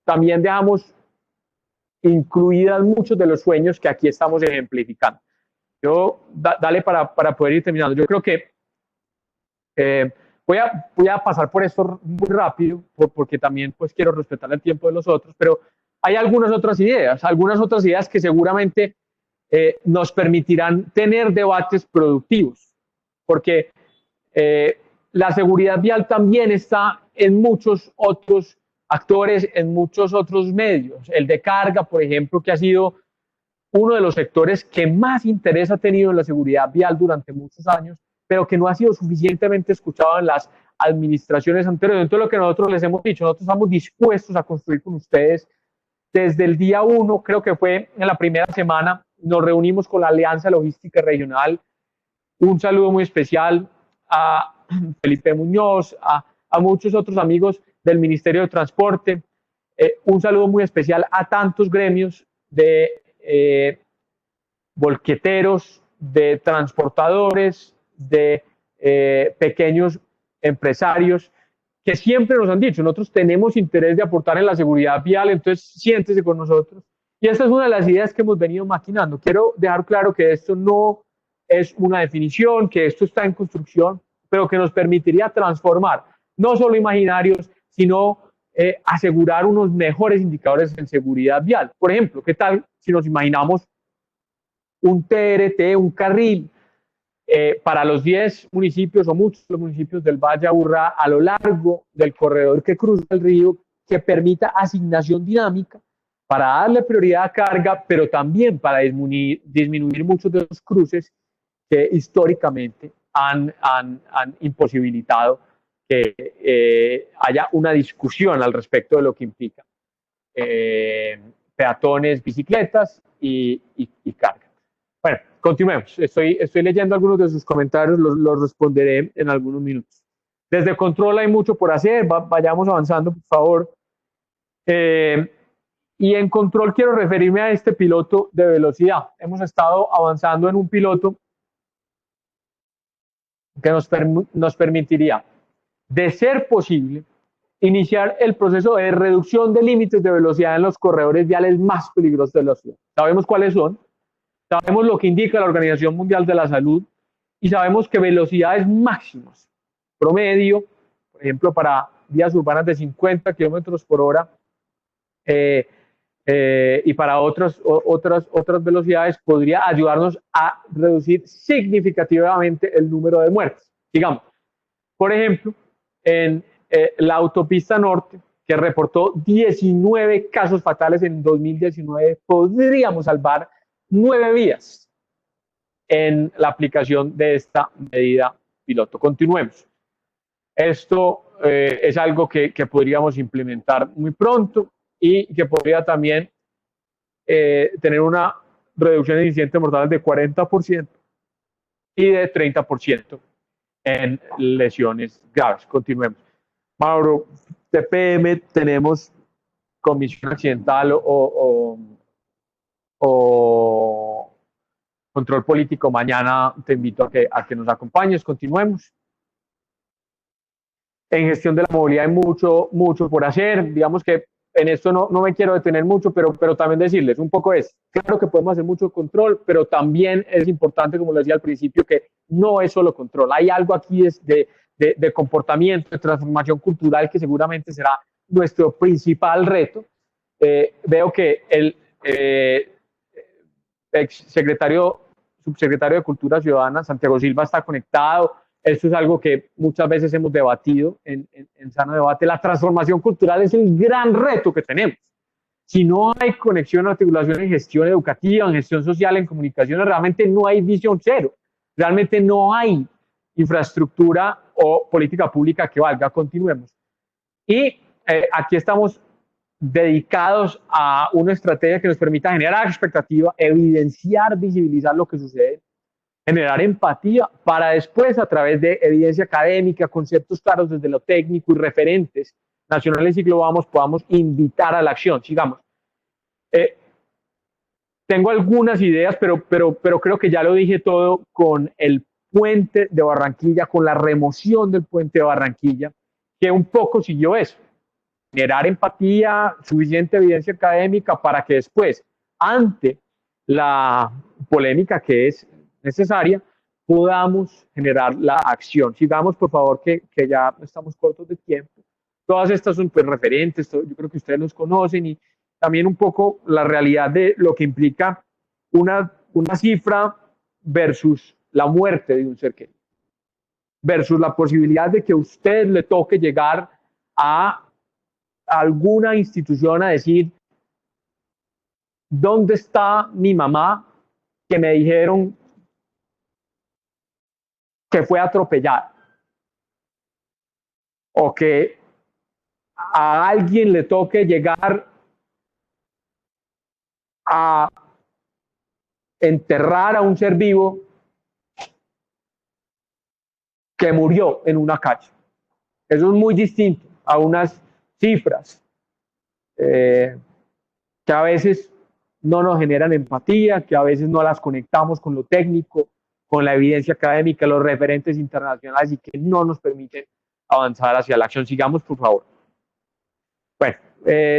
también dejamos incluidas muchos de los sueños que aquí estamos ejemplificando. Dale para poder ir terminando. Yo creo que voy a pasar por esto muy rápido, porque también pues quiero respetar el tiempo de los otros, pero hay algunas otras ideas que seguramente nos permitirán tener debates productivos, porque la seguridad vial también está en muchos otros actores, en muchos otros medios. El de carga, por ejemplo, que ha sido uno de los sectores que más interés ha tenido en la seguridad vial durante muchos años, pero que no ha sido suficientemente escuchado en las administraciones anteriores. Entonces, lo que nosotros les hemos dicho, nosotros estamos dispuestos a construir con ustedes desde el día 1, creo que fue en la primera semana, nos reunimos con la Alianza Logística Regional. Un saludo muy especial a Felipe Muñoz, a muchos otros amigos del Ministerio de Transporte. Un saludo muy especial a tantos gremios de volqueteros, de transportadores, de pequeños empresarios, que siempre nos han dicho, nosotros tenemos interés de aportar en la seguridad vial, entonces siéntese con nosotros. Y esta es una de las ideas que hemos venido maquinando. Quiero dejar claro que esto no es una definición, que esto está en construcción, pero que nos permitiría transformar no solo imaginarios, sino asegurar unos mejores indicadores en seguridad vial. Por ejemplo, ¿qué tal si nos imaginamos un TRT, un carril para los 10 municipios o muchos de los municipios del Valle Aburrá a lo largo del corredor que cruza el río, que permita asignación dinámica para darle prioridad a carga, pero también para disminuir muchos de los cruces que históricamente han imposibilitado que haya una discusión al respecto de lo que implica peatones, bicicletas y carga. Bueno, continuemos. Estoy leyendo algunos de sus comentarios, los responderé en algunos minutos. Desde control hay mucho por hacer, vayamos avanzando, por favor. Y en control quiero referirme a este piloto de velocidad. Hemos estado avanzando en un piloto que nos permitiría, de ser posible, iniciar el proceso de reducción de límites de velocidad en los corredores viales más peligrosos de la ciudad. Sabemos cuáles son, sabemos lo que indica la Organización Mundial de la Salud y sabemos que velocidades máximas, promedio, por ejemplo, para vías urbanas de 50 kilómetros por hora y para otras velocidades podría ayudarnos a reducir significativamente el número de muertes. Digamos, por ejemplo, en la autopista norte, que reportó 19 casos fatales en 2019, podríamos salvar 9 vidas en la aplicación de esta medida piloto. Continuemos. Esto es algo que podríamos implementar muy pronto y que podría también tener una reducción de incidentes mortales de 40% y de 30% en lesiones graves. Continuemos. Mauro, TPM, tenemos comisión accidental o control político. Mañana te invito a que nos acompañes. Continuemos. En gestión de la movilidad hay mucho por hacer. Digamos que en esto no me quiero detener mucho, pero también decirles un poco claro que podemos hacer mucho control, pero también es importante, como lo decía al principio, que no es solo control. Hay algo aquí de comportamiento, de transformación cultural que seguramente será nuestro principal reto. Veo que el subsecretario de Cultura Ciudadana, Santiago Silva, está conectado. Esto es algo que muchas veces hemos debatido en Sano Debate. La transformación cultural es el gran reto que tenemos. Si no hay conexión, articulación en gestión educativa, en gestión social, en comunicaciones, realmente no hay visión cero. Realmente no hay infraestructura o política pública que valga. Continuemos. Y aquí estamos dedicados a una estrategia que nos permita generar expectativa, evidenciar, visibilizar lo que sucede, generar empatía para después, a través de evidencia académica, conceptos claros desde lo técnico y referentes nacionales y globales, podamos invitar a la acción. Sigamos. Tengo algunas ideas, pero creo que ya lo dije todo con el puente de Barranquilla, con la remoción del puente de Barranquilla, que un poco siguió eso. Generar empatía, suficiente evidencia académica para que después, ante la polémica que es necesaria, podamos generar la acción. Sigamos, por favor, que ya estamos cortos de tiempo. Todas estas son pues, referentes, yo creo que ustedes los conocen, y también un poco la realidad de lo que implica una cifra versus la muerte de un ser querido, versus la posibilidad de que a usted le toque llegar a alguna institución a decir: ¿dónde está mi mamá que me dijeron que fue atropellada? O que a alguien le toque llegar a enterrar a un ser vivo que murió en una calle. Eso es muy distinto a unas cifras que a veces no nos generan empatía, que a veces no las conectamos con lo técnico, con la evidencia académica, los referentes internacionales y que no nos permiten avanzar hacia la acción. Sigamos, por favor. Bueno,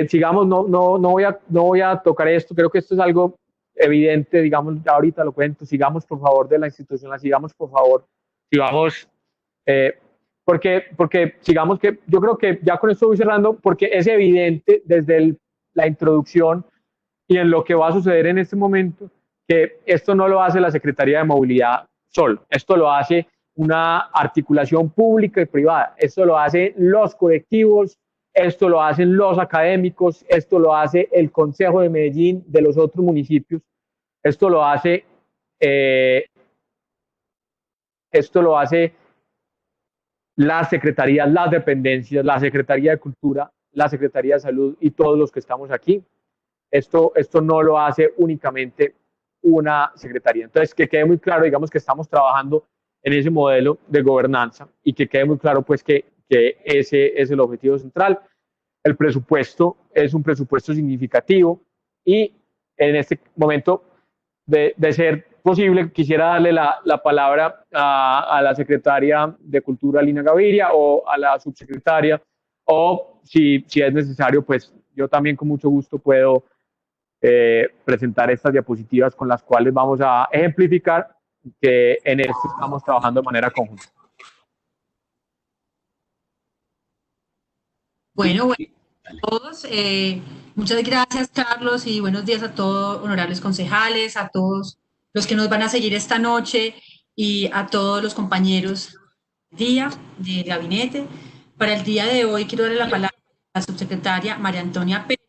sigamos, no voy a tocar esto, creo que esto es algo evidente, digamos, ya ahorita lo cuento. Sigamos, por favor, de la institución, sigamos, por favor, sigamos, porque sigamos, que yo creo que ya con esto voy cerrando, porque es evidente desde la introducción y en lo que va a suceder en este momento, que esto no lo hace la Secretaría de Movilidad solo, esto lo hace una articulación pública y privada, esto lo hacen los colectivos, esto lo hacen los académicos, esto lo hace el Consejo de Medellín, de los otros municipios, esto lo hace las secretarías, las dependencias, la Secretaría de Cultura, la Secretaría de Salud y todos los que estamos aquí. Esto no lo hace únicamente una secretaría. Entonces, que quede muy claro, digamos, que estamos trabajando en ese modelo de gobernanza y que quede muy claro, pues, que ese es el objetivo central. El presupuesto es un presupuesto significativo y en este momento, de ser posible, quisiera darle la palabra a la secretaria de Cultura, Lina Gaviria, o a la subsecretaria, o si es necesario, pues yo también con mucho gusto puedo presentar estas diapositivas con las cuales vamos a ejemplificar que en esto estamos trabajando de manera conjunta. Bueno, a todos, muchas gracias, Carlos, y buenos días a todos, honorables concejales, a todos los que nos van a seguir esta noche y a todos los compañeros del gabinete. Para el día de hoy quiero darle la palabra a la subsecretaria María Antonia Pérez,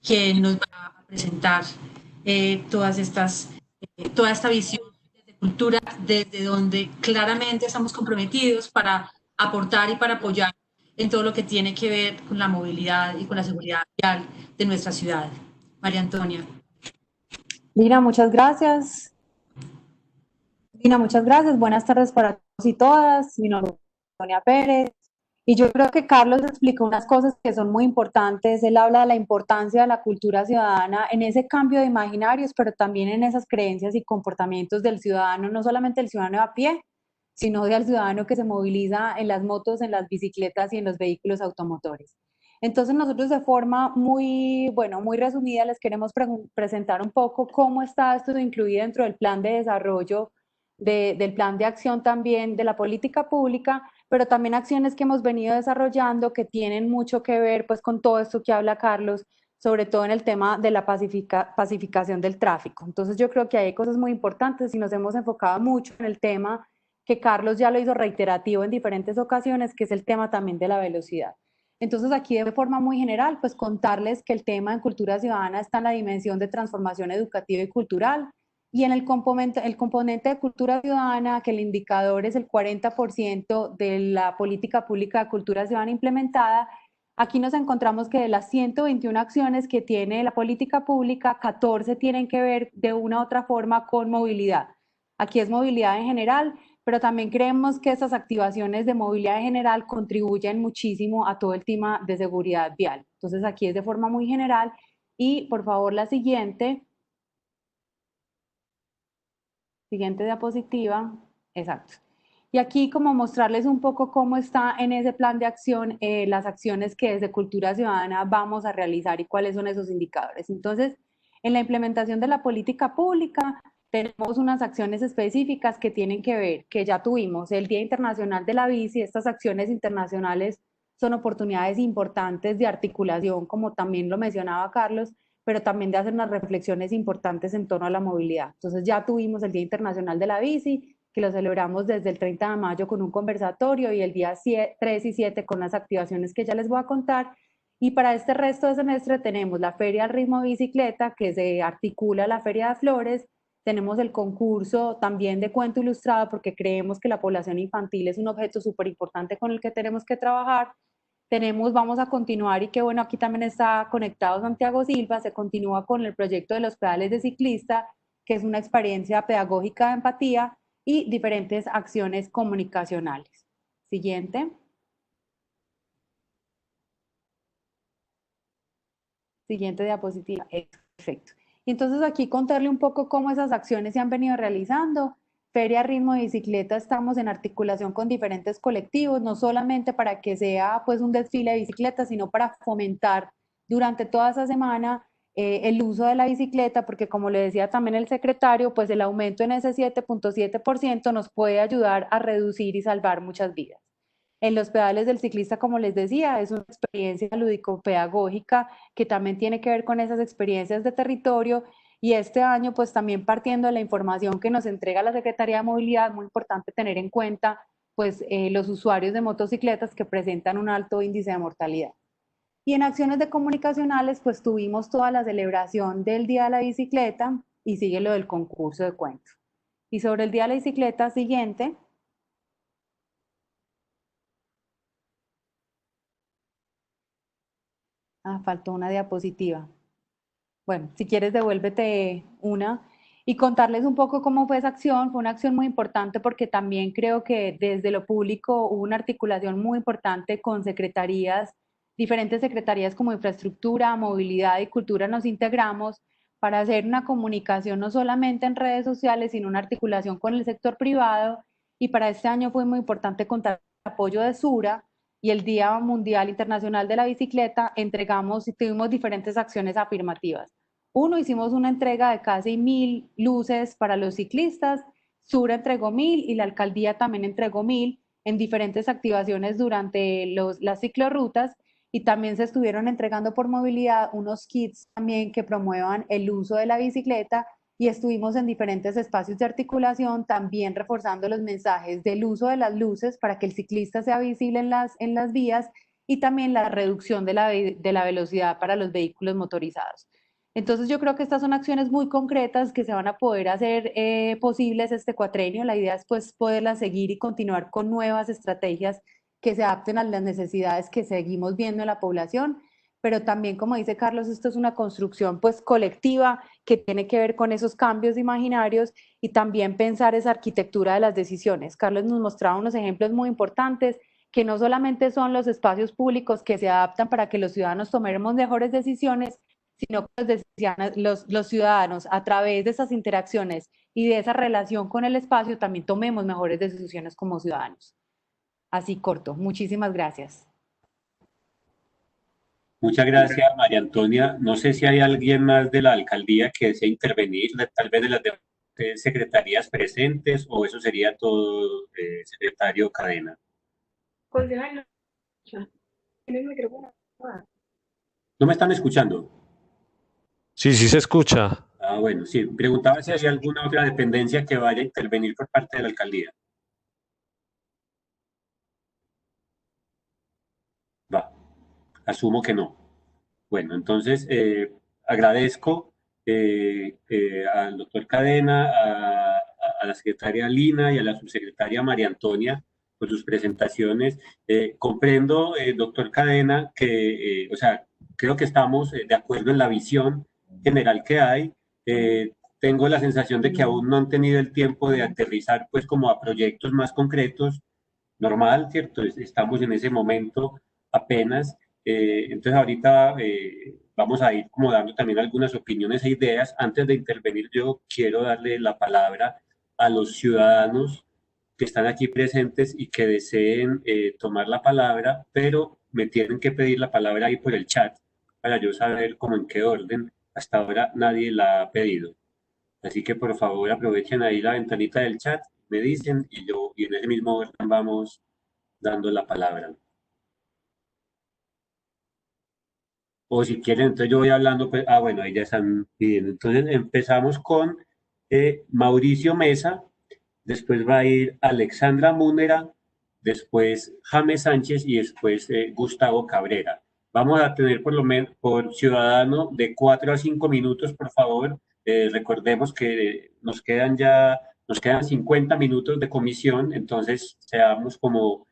quien nos va a presentar toda esta visión de cultura, desde donde claramente estamos comprometidos para aportar y para apoyar en todo lo que tiene que ver con la movilidad y con la seguridad vial de nuestra ciudad. María Antonia. Lina, muchas gracias. Buenas tardes para todos y todas. Mi nombre es Antonia Pérez. Y yo creo que Carlos explicó unas cosas que son muy importantes. Él habla de la importancia de la cultura ciudadana en ese cambio de imaginarios, pero también en esas creencias y comportamientos del ciudadano, no solamente el ciudadano a pie, sino del ciudadano que se moviliza en las motos, en las bicicletas y en los vehículos automotores. Entonces nosotros de forma muy resumida les queremos presentar un poco cómo está esto incluido dentro del plan de desarrollo, del plan de acción también de la política pública, pero también acciones que hemos venido desarrollando que tienen mucho que ver pues con todo esto que habla Carlos, sobre todo en el tema de la pacificación del tráfico. Entonces yo creo que hay cosas muy importantes y nos hemos enfocado mucho en el tema que Carlos ya lo hizo reiterativo en diferentes ocasiones, que es el tema también de la velocidad. Entonces aquí de forma muy general, pues contarles que el tema en cultura ciudadana está en la dimensión de transformación educativa y cultural, y en el componente de cultura ciudadana, que el indicador es el 40% de la política pública de cultura ciudadana implementada. Aquí nos encontramos que de las 121 acciones que tiene la política pública, 14 tienen que ver de una u otra forma con movilidad. Aquí es movilidad en general, pero también creemos que esas activaciones de movilidad en general contribuyen muchísimo a todo el tema de seguridad vial. Entonces aquí es de forma muy general. Y por favor la siguiente diapositiva, exacto. Y aquí como mostrarles un poco cómo está en ese plan de acción las acciones que desde Cultura Ciudadana vamos a realizar y cuáles son esos indicadores. Entonces, en la implementación de la política pública tenemos unas acciones específicas que tienen que ver, que ya tuvimos el Día Internacional de la Bici. Estas acciones internacionales son oportunidades importantes de articulación, como también lo mencionaba Carlos, pero también de hacer unas reflexiones importantes en torno a la movilidad. Entonces ya tuvimos el Día Internacional de la Bici, que lo celebramos desde el 30 de mayo con un conversatorio y el día 3 y 7 con las activaciones que ya les voy a contar. Y para este resto de semestre tenemos la Feria al Ritmo de Bicicleta, que se articula a la Feria de Flores. Tenemos el concurso también de cuento ilustrado, porque creemos que la población infantil es un objeto súper importante con el que tenemos que trabajar. Vamos a continuar, y que bueno, aquí también está conectado Santiago Silva, se continúa con el proyecto de los pedales de ciclista, que es una experiencia pedagógica de empatía y diferentes acciones comunicacionales. Siguiente. Siguiente diapositiva. Perfecto. Y entonces aquí contarle un poco cómo esas acciones se han venido realizando. Feria Ritmo de Bicicleta, estamos en articulación con diferentes colectivos, no solamente para que sea pues un desfile de bicicletas, sino para fomentar durante toda esa semana el uso de la bicicleta, porque como le decía también el secretario, pues el aumento en ese 7.7% nos puede ayudar a reducir y salvar muchas vidas. En los pedales del ciclista, como les decía, es una experiencia lúdico-pedagógica que también tiene que ver con esas experiencias de territorio, y este año pues también partiendo de la información que nos entrega la Secretaría de Movilidad, muy importante tener en cuenta pues los usuarios de motocicletas que presentan un alto índice de mortalidad. Y en acciones de comunicacionales pues tuvimos toda la celebración del Día de la Bicicleta y sigue lo del concurso de cuentos. Y sobre el Día de la Bicicleta, siguiente. Faltó una diapositiva. Bueno, si quieres devuélvete una y contarles un poco cómo fue esa acción. Fue una acción muy importante porque también creo que desde lo público hubo una articulación muy importante con secretarías, diferentes secretarías como infraestructura, movilidad y cultura. Nos integramos para hacer una comunicación no solamente en redes sociales, sino una articulación con el sector privado, y para este año fue muy importante contar con el apoyo de Sura y el Día Mundial Internacional de la Bicicleta. Entregamos y tuvimos diferentes acciones afirmativas. Uno, hicimos una entrega de casi 1000 luces para los ciclistas, Sura entregó 1000 y la alcaldía también entregó 1000 en diferentes activaciones durante las ciclorrutas, y también se estuvieron entregando por movilidad unos kits también que promuevan el uso de la bicicleta, y estuvimos en diferentes espacios de articulación también reforzando los mensajes del uso de las luces para que el ciclista sea visible en las vías, y también la reducción de la velocidad para los vehículos motorizados. Entonces yo creo que estas son acciones muy concretas que se van a poder hacer posibles este cuatrenio. La idea es pues poderlas seguir y continuar con nuevas estrategias que se adapten a las necesidades que seguimos viendo en la población, pero también, como dice Carlos, esto es una construcción pues colectiva que tiene que ver con esos cambios imaginarios y también pensar esa arquitectura de las decisiones. Carlos nos mostraba unos ejemplos muy importantes, que no solamente son los espacios públicos que se adaptan para que los ciudadanos tomemos mejores decisiones, sino que los ciudadanos, a través de esas interacciones y de esa relación con el espacio, también tomemos mejores decisiones como ciudadanos. Así corto. Muchísimas gracias. Muchas gracias, María Antonia. No sé si hay alguien más de la alcaldía que desee intervenir, tal vez de las secretarías presentes, o eso sería todo, secretario Cadena. Concejal, ¿tiene el micrófono? ¿No me están escuchando? Sí, sí se escucha. Bueno, sí. Preguntaba si hay alguna otra dependencia que vaya a intervenir por parte de la alcaldía. Va. Asumo que no. Bueno, entonces agradezco al doctor Cadena, a la secretaria Lina y a la subsecretaria María Antonia por sus presentaciones. Comprendo, doctor Cadena, que, o sea, creo que estamos de acuerdo en la visión general que hay. Tengo la sensación de que aún no han tenido el tiempo de aterrizar, pues, como a proyectos más concretos. Normal, ¿cierto? Estamos en ese momento apenas. Entonces ahorita vamos a ir como dando también algunas opiniones e ideas. Antes de intervenir, yo quiero darle la palabra a los ciudadanos que están aquí presentes y que deseen tomar la palabra, pero me tienen que pedir la palabra ahí por el chat para yo saber cómo en qué orden. Hasta ahora nadie la ha pedido. Así que por favor aprovechen ahí la ventanita del chat, me dicen y en ese mismo orden vamos dando la palabra. O si quieren, entonces yo voy hablando, pues, bueno, ahí ya están pidiendo. Entonces empezamos con Mauricio Mesa, después va a ir Alexandra Múnera, después James Sánchez y después Gustavo Cabrera. Vamos a tener por lo menos por ciudadano de 4 a 5 minutos, por favor. Recordemos que nos quedan 50 minutos de comisión, entonces seamos como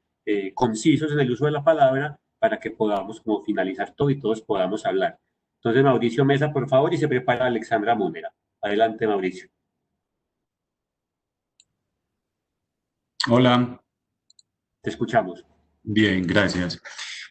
concisos en el uso de la palabra para que podamos como finalizar todo y todos podamos hablar. Entonces, Mauricio Mesa, por favor, y se prepara Alexandra Múnera. Adelante, Mauricio. Hola, Te escuchamos. bien, gracias.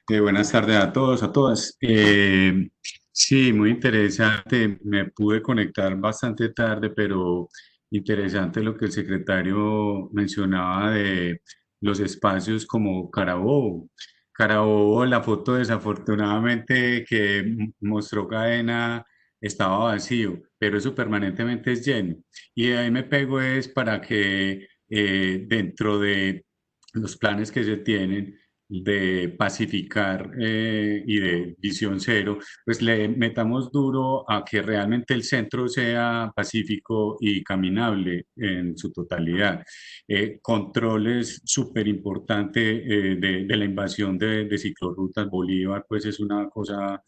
Buenas tardes a todos, a todas. Sí, muy interesante. Me pude conectar bastante tarde, pero interesante lo que el secretario mencionaba de los espacios como Carabobo. Carabobo, la foto desafortunadamente que mostró Cadena estaba vacío, pero eso permanentemente es lleno. Y de ahí me pego es para que dentro de los planes que se tienen de pacificar y de visión cero, pues le metamos duro a que realmente el centro sea pacífico y caminable en su totalidad. Controles súper importante de la invasión de ciclorrutas. Bolívar, pues es una cosa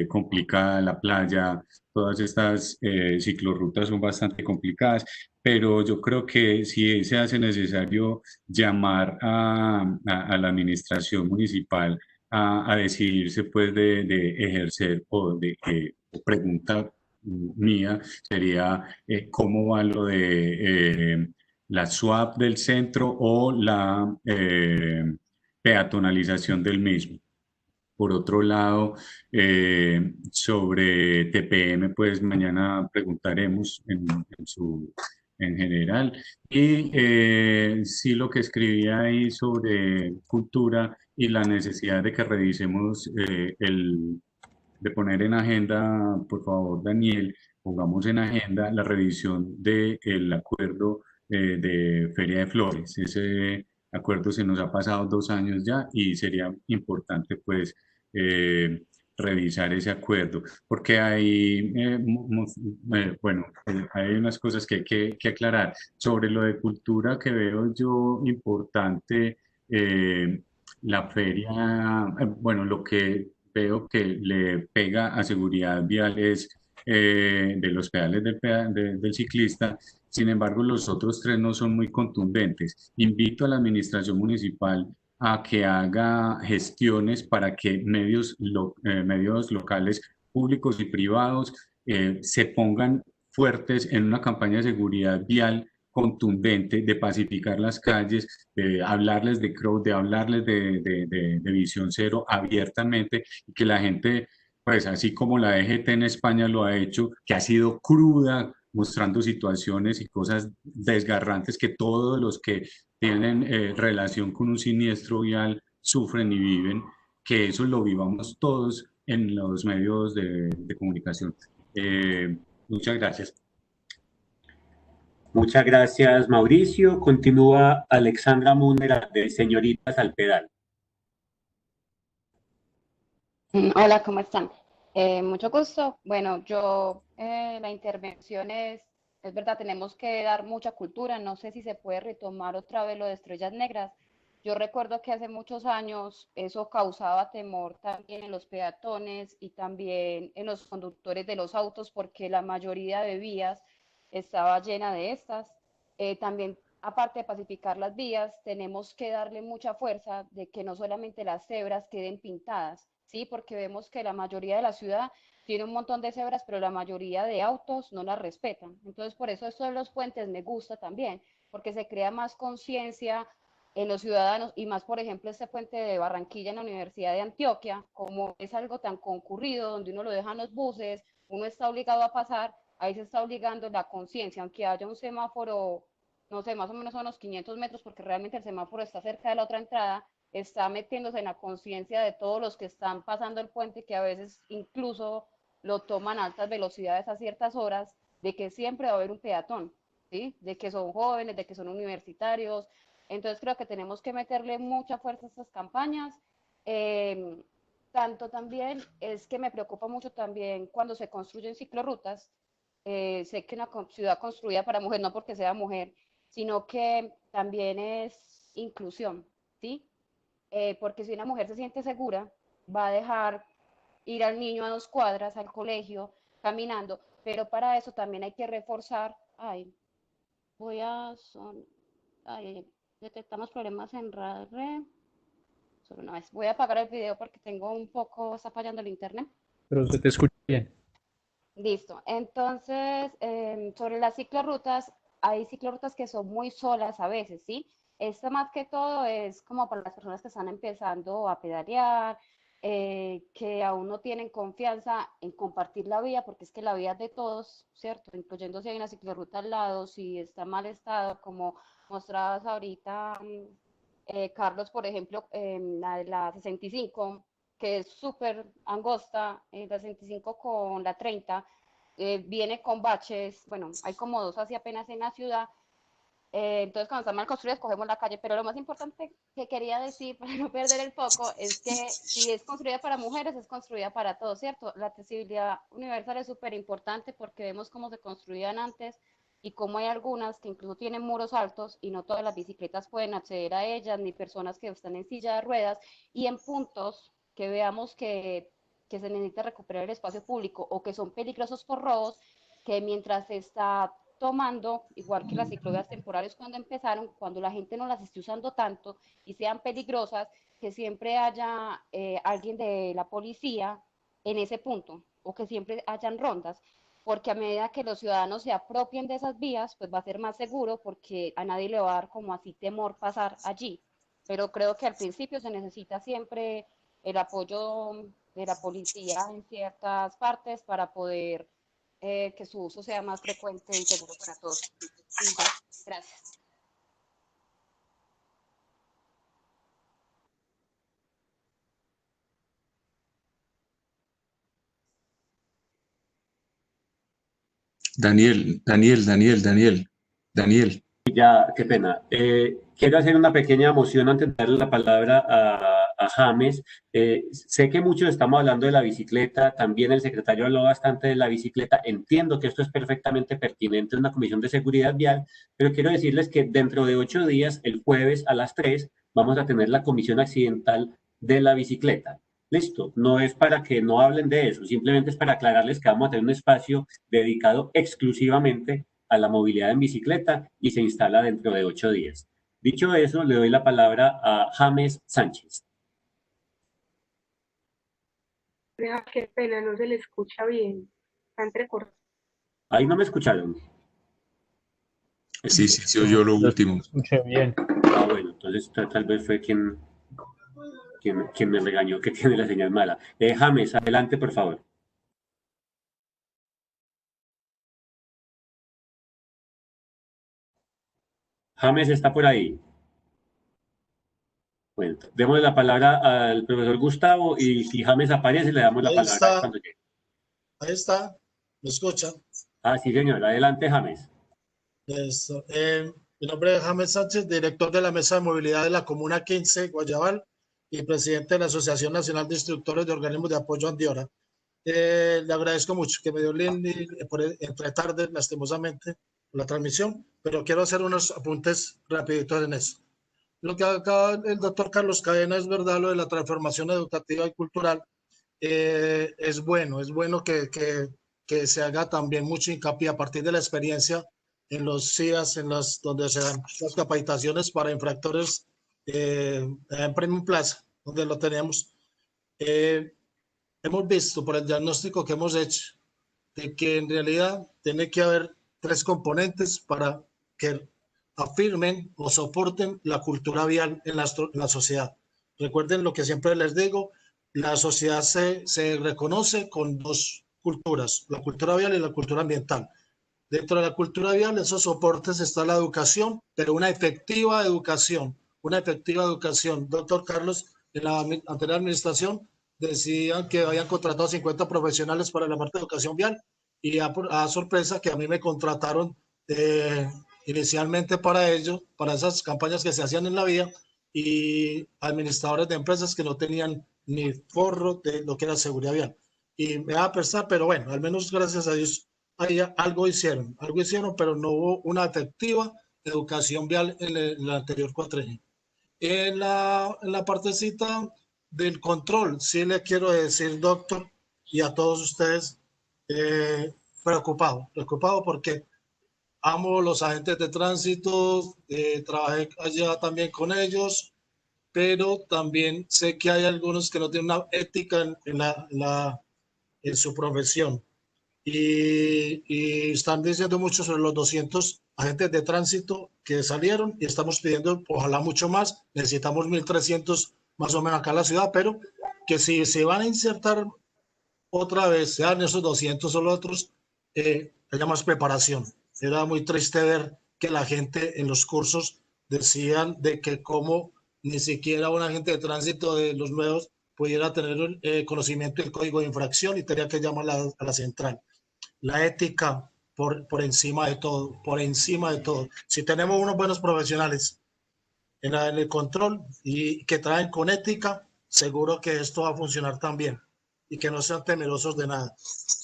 complicada, la playa, todas estas ciclorrutas son bastante complicadas, pero yo creo que si se hace necesario llamar a la administración municipal a decidirse pues de ejercer o de pregunta mía sería cómo va lo de la swap del centro o la peatonalización del mismo. Por otro lado, sobre TPM, pues mañana preguntaremos en general. Y sí lo que escribía ahí sobre cultura y la necesidad de que revisemos de poner en agenda, por favor, Daniel, pongamos en agenda la revisión del acuerdo de Feria de Flores. Ese acuerdo se nos ha pasado 2 años ya y sería importante, pues, revisar ese acuerdo, porque hay, bueno, hay unas cosas que hay que aclarar. Sobre lo de cultura que veo yo importante, la feria, bueno, lo que veo que le pega a seguridad vial es de los pedales del ciclista. Sin embargo, los otros tres no son muy contundentes. Invito a la administración municipal a que haga gestiones para que medios locales, públicos y privados, se pongan fuertes en una campaña de seguridad vial contundente, de pacificar las calles, de hablarles de CROW, de hablarles de visión cero abiertamente, y que la gente, pues así como la DGT en España lo ha hecho, que ha sido cruda, mostrando situaciones y cosas desgarrantes que todos los que tienen relación con un siniestro vial sufren y viven, que eso lo vivamos todos en los medios de comunicación. Muchas gracias. Muchas gracias, Mauricio. Continúa Alexandra Múnera de Señoritas al Pedal. Hola, ¿cómo están? Mucho gusto. Bueno, la intervención es verdad, tenemos que dar mucha cultura. No sé si se puede retomar otra vez lo de estrellas negras. Yo recuerdo que hace muchos años eso causaba temor también en los peatones y también en los conductores de los autos porque la mayoría de vías estaba llena de estas. También, aparte de pacificar las vías, tenemos que darle mucha fuerza de que no solamente las cebras queden pintadas, ¿sí? Porque vemos que la mayoría de la ciudad tiene un montón de cebras, pero la mayoría de autos no las respetan. Entonces, por eso esto de los puentes me gusta también, porque se crea más conciencia en los ciudadanos y más, por ejemplo, este puente de Barranquilla en la Universidad de Antioquia, como es algo tan concurrido, donde uno lo deja en los buses, uno está obligado a pasar, ahí se está obligando la conciencia, aunque haya un semáforo, no sé, más o menos a unos 500 metros, porque realmente el semáforo está cerca de la otra entrada, está metiéndose en la conciencia de todos los que están pasando el puente, que a veces incluso lo toman a altas velocidades a ciertas horas, de que siempre va a haber un peatón, ¿sí? De que son jóvenes, de que son universitarios. Entonces creo que tenemos que meterle mucha fuerza a estas campañas. Eh, Tanto también es que me preocupa mucho también cuando se construyen ciclorrutas. Sé que una ciudad construida para mujer, no porque sea mujer, sino que también es inclusión, ¿sí? Porque si una mujer se siente segura, va a dejar ir al niño a 2 cuadras al colegio caminando, pero para eso también hay que reforzar, detectamos problemas en red, solo una vez, voy a apagar el video porque está fallando el internet. Pero se te escucha bien. Listo. Entonces, sobre las ciclorrutas, hay ciclorrutas que son muy solas a veces, ¿sí? Esta más que todo es como para las personas que están empezando a pedalear, que aún no tienen confianza en compartir la vía, porque es que la vía es de todos, ¿cierto? Incluyendo si hay una ciclorruta al lado, si está en mal estado, como mostrabas ahorita, Carlos, por ejemplo, la de la 65, que es súper angosta, la 65 con la 30, viene con baches, bueno, hay como 2 así apenas en la ciudad, entonces cuando están mal construidas cogemos la calle, pero lo más importante que quería decir, para no perder el foco, es que si es construida para mujeres, es construida para todos, ¿cierto? La accesibilidad universal es súper importante porque vemos cómo se construían antes y cómo hay algunas que incluso tienen muros altos y no todas las bicicletas pueden acceder a ellas, ni personas que están en silla de ruedas, y en puntos que veamos que se necesita recuperar el espacio público o que son peligrosos por robos, que mientras se está tomando, igual que las ciclovías temporales cuando empezaron, cuando la gente no las esté usando tanto y sean peligrosas, que siempre haya alguien de la policía en ese punto o que siempre hayan rondas, porque a medida que los ciudadanos se apropien de esas vías, pues va a ser más seguro porque a nadie le va a dar como así temor pasar allí. Pero creo que al principio se necesita siempre el apoyo de la policía en ciertas partes para poder que su uso sea más frecuente y seguro para todos. Y ya, gracias. Daniel. Ya, qué pena. Quiero hacer una pequeña moción antes de darle la palabra a James. Sé que muchos estamos hablando de la bicicleta, también el secretario habló bastante de la bicicleta. Entiendo que esto es perfectamente pertinente en una comisión de seguridad vial, pero quiero decirles que dentro de 8 días, el jueves a las 3, vamos a tener la comisión accidental de la bicicleta. Listo, no es para que no hablen de eso, simplemente es para aclararles que vamos a tener un espacio dedicado exclusivamente a la movilidad en bicicleta y se instala dentro de 8 días. Dicho eso, le doy la palabra a James Sánchez. Qué pena, no se le escucha bien. Está entrecortado. Ahí no me escucharon. Sí, se oyó lo último. Escuché bien. Ah, bueno, entonces tal vez fue quien me regañó que tiene la señal mala. James, adelante, por favor. James está por ahí. Bueno, demos la palabra al profesor Gustavo y si James aparece, le damos la palabra cuando llegue. Ahí está, ¿me escucha? Ah, sí, señor. Adelante, James. Listo. Mi nombre es James Sánchez, director de la Mesa de Movilidad de la Comuna 15, Guayabal, y presidente de la Asociación Nacional de Instructores de Organismos de Apoyo Andiora. Le agradezco mucho que me dio el link por entre tarde, lastimosamente, la transmisión, pero quiero hacer unos apuntes rapiditos en eso. Lo que acaba el doctor Carlos Cadena es verdad, lo de la transformación educativa y cultural. Es bueno que se haga también mucho hincapié a partir de la experiencia en los CIAs, donde se dan las capacitaciones para infractores en Premium Plaza, donde lo tenemos. Hemos visto por el diagnóstico que hemos hecho de que en realidad tiene que haber 3 componentes para que afirmen o soporten la cultura vial en la sociedad. Recuerden lo que siempre les digo, la sociedad se reconoce con 2 culturas, la cultura vial y la cultura ambiental. Dentro de la cultura vial, esos soportes está la educación, pero una efectiva educación. Doctor Carlos, en la anterior administración decían que habían contratado 50 profesionales para la parte de educación vial y a sorpresa que a mí me contrataron inicialmente para ello, para esas campañas que se hacían en la vía, y administradores de empresas que no tenían ni forro de lo que era seguridad vial. Y me va a prestar, pero bueno, al menos gracias a Dios, ahí algo hicieron, pero no hubo una efectiva educación vial en el anterior cuatrenio. En la partecita del control, sí le quiero decir, doctor, y a todos ustedes preocupado porque amo los agentes de tránsito, trabajé allá también con ellos, pero también sé que hay algunos que no tienen una ética en su profesión. Y están diciendo mucho sobre los 200 agentes de tránsito que salieron y estamos pidiendo ojalá mucho más. Necesitamos 1.300 más o menos acá en la ciudad, pero que si se van a insertar otra vez, sean esos 200 o los otros, haya más preparación. Era muy triste ver que la gente en los cursos decían de que como ni siquiera un agente de tránsito de los nuevos pudiera tener conocimiento del código de infracción y tenía que llamar a la central. La ética por encima de todo, por encima de todo. Si tenemos unos buenos profesionales en el control y que traen con ética, seguro que esto va a funcionar también y que no sean temerosos de nada.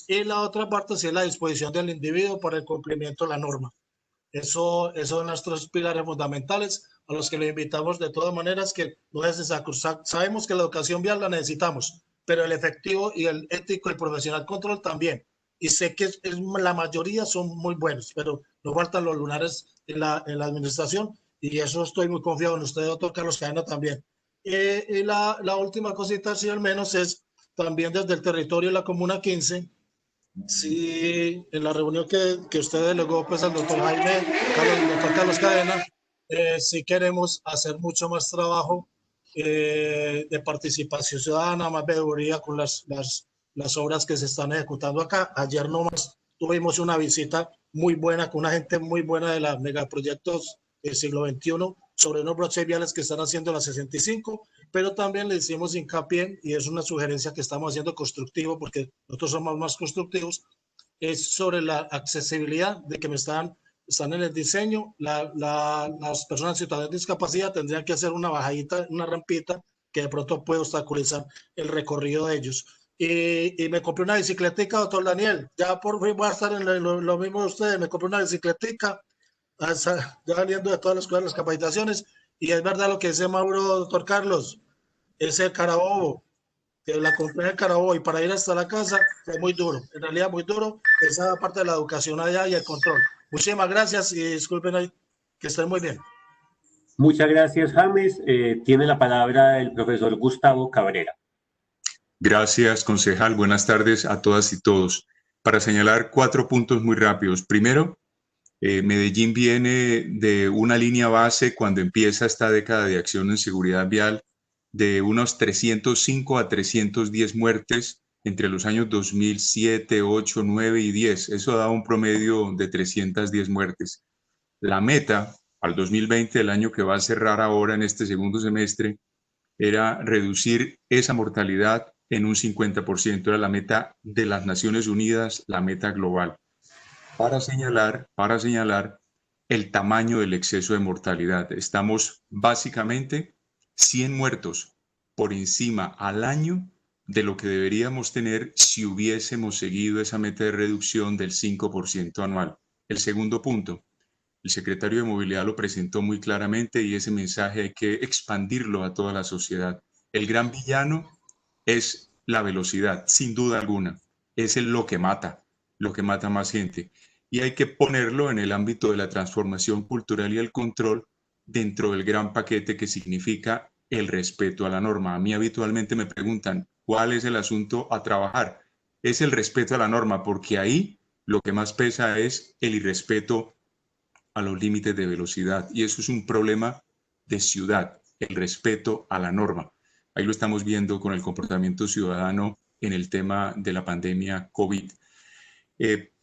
Y la otra parte sí es la disposición del individuo para el cumplimiento de la norma. Eso son nuestros pilares fundamentales a los que le invitamos de todas maneras que no es desacruzar. Sabemos que la educación vial la necesitamos, pero el efectivo y el ético y profesional control también. Y sé que la mayoría son muy buenos, pero nos faltan los lunares en la administración y eso estoy muy confiado en usted, doctor Carlos Cadena, también. Y la última cosita, sí, al menos es también desde el territorio de la Comuna 15, sí, en la reunión que usted delegó pues al doctor Carlos Cadena, sí queremos hacer mucho más trabajo de participación ciudadana, más veeduría con las obras que se están ejecutando acá. Ayer nomás tuvimos una visita muy buena con una gente muy buena de los megaproyectos del siglo XXI sobre unos broches viales que están haciendo la 65, pero también le hicimos hincapié, y es una sugerencia que estamos haciendo constructivo, porque nosotros somos más constructivos, es sobre la accesibilidad, de que están en el diseño, las personas en situación de discapacidad tendrían que hacer una bajadita, una rampita, que de pronto puede obstaculizar el recorrido de ellos. Y me compré una bicicletica, doctor Daniel, ya por fin voy a estar en lo mismo de ustedes, me compré una bicicletica, ya saliendo de todas las capacitaciones, y es verdad lo que dice Mauro, doctor Carlos, ese Carabobo, que la compré en Carabobo y para ir hasta la casa fue muy duro, en realidad muy duro, esa parte de la educación allá y el control. Muchísimas gracias y disculpen ahí, que estén muy bien. Muchas gracias, James. Tiene la palabra el profesor Gustavo Cabrera. Gracias, concejal. Buenas tardes a todas y todos. Para señalar 4 puntos muy rápidos. Primero, Medellín viene de una línea base cuando empieza esta década de acción en seguridad vial de unos 305 a 310 muertes entre los años 2007, 8, 9 y 10. Eso da un promedio de 310 muertes. La meta al 2020, el año que va a cerrar ahora en este segundo semestre, era reducir esa mortalidad en un 50%. Era la meta de las Naciones Unidas, la meta global. Para señalar el tamaño del exceso de mortalidad. Estamos básicamente 100 muertos por encima al año de lo que deberíamos tener si hubiésemos seguido esa meta de reducción del 5% anual. El segundo punto, el secretario de Movilidad lo presentó muy claramente y ese mensaje hay que expandirlo a toda la sociedad. El gran villano es la velocidad, sin duda alguna. Es lo que mata más gente. Y hay que ponerlo en el ámbito de la transformación cultural y el control dentro del gran paquete que significa el respeto a la norma. A mí habitualmente me preguntan, ¿cuál es el asunto a trabajar? Es el respeto a la norma, porque ahí lo que más pesa es el irrespeto a los límites de velocidad. Y eso es un problema de ciudad, el respeto a la norma. Ahí lo estamos viendo con el comportamiento ciudadano en el tema de la pandemia COVID.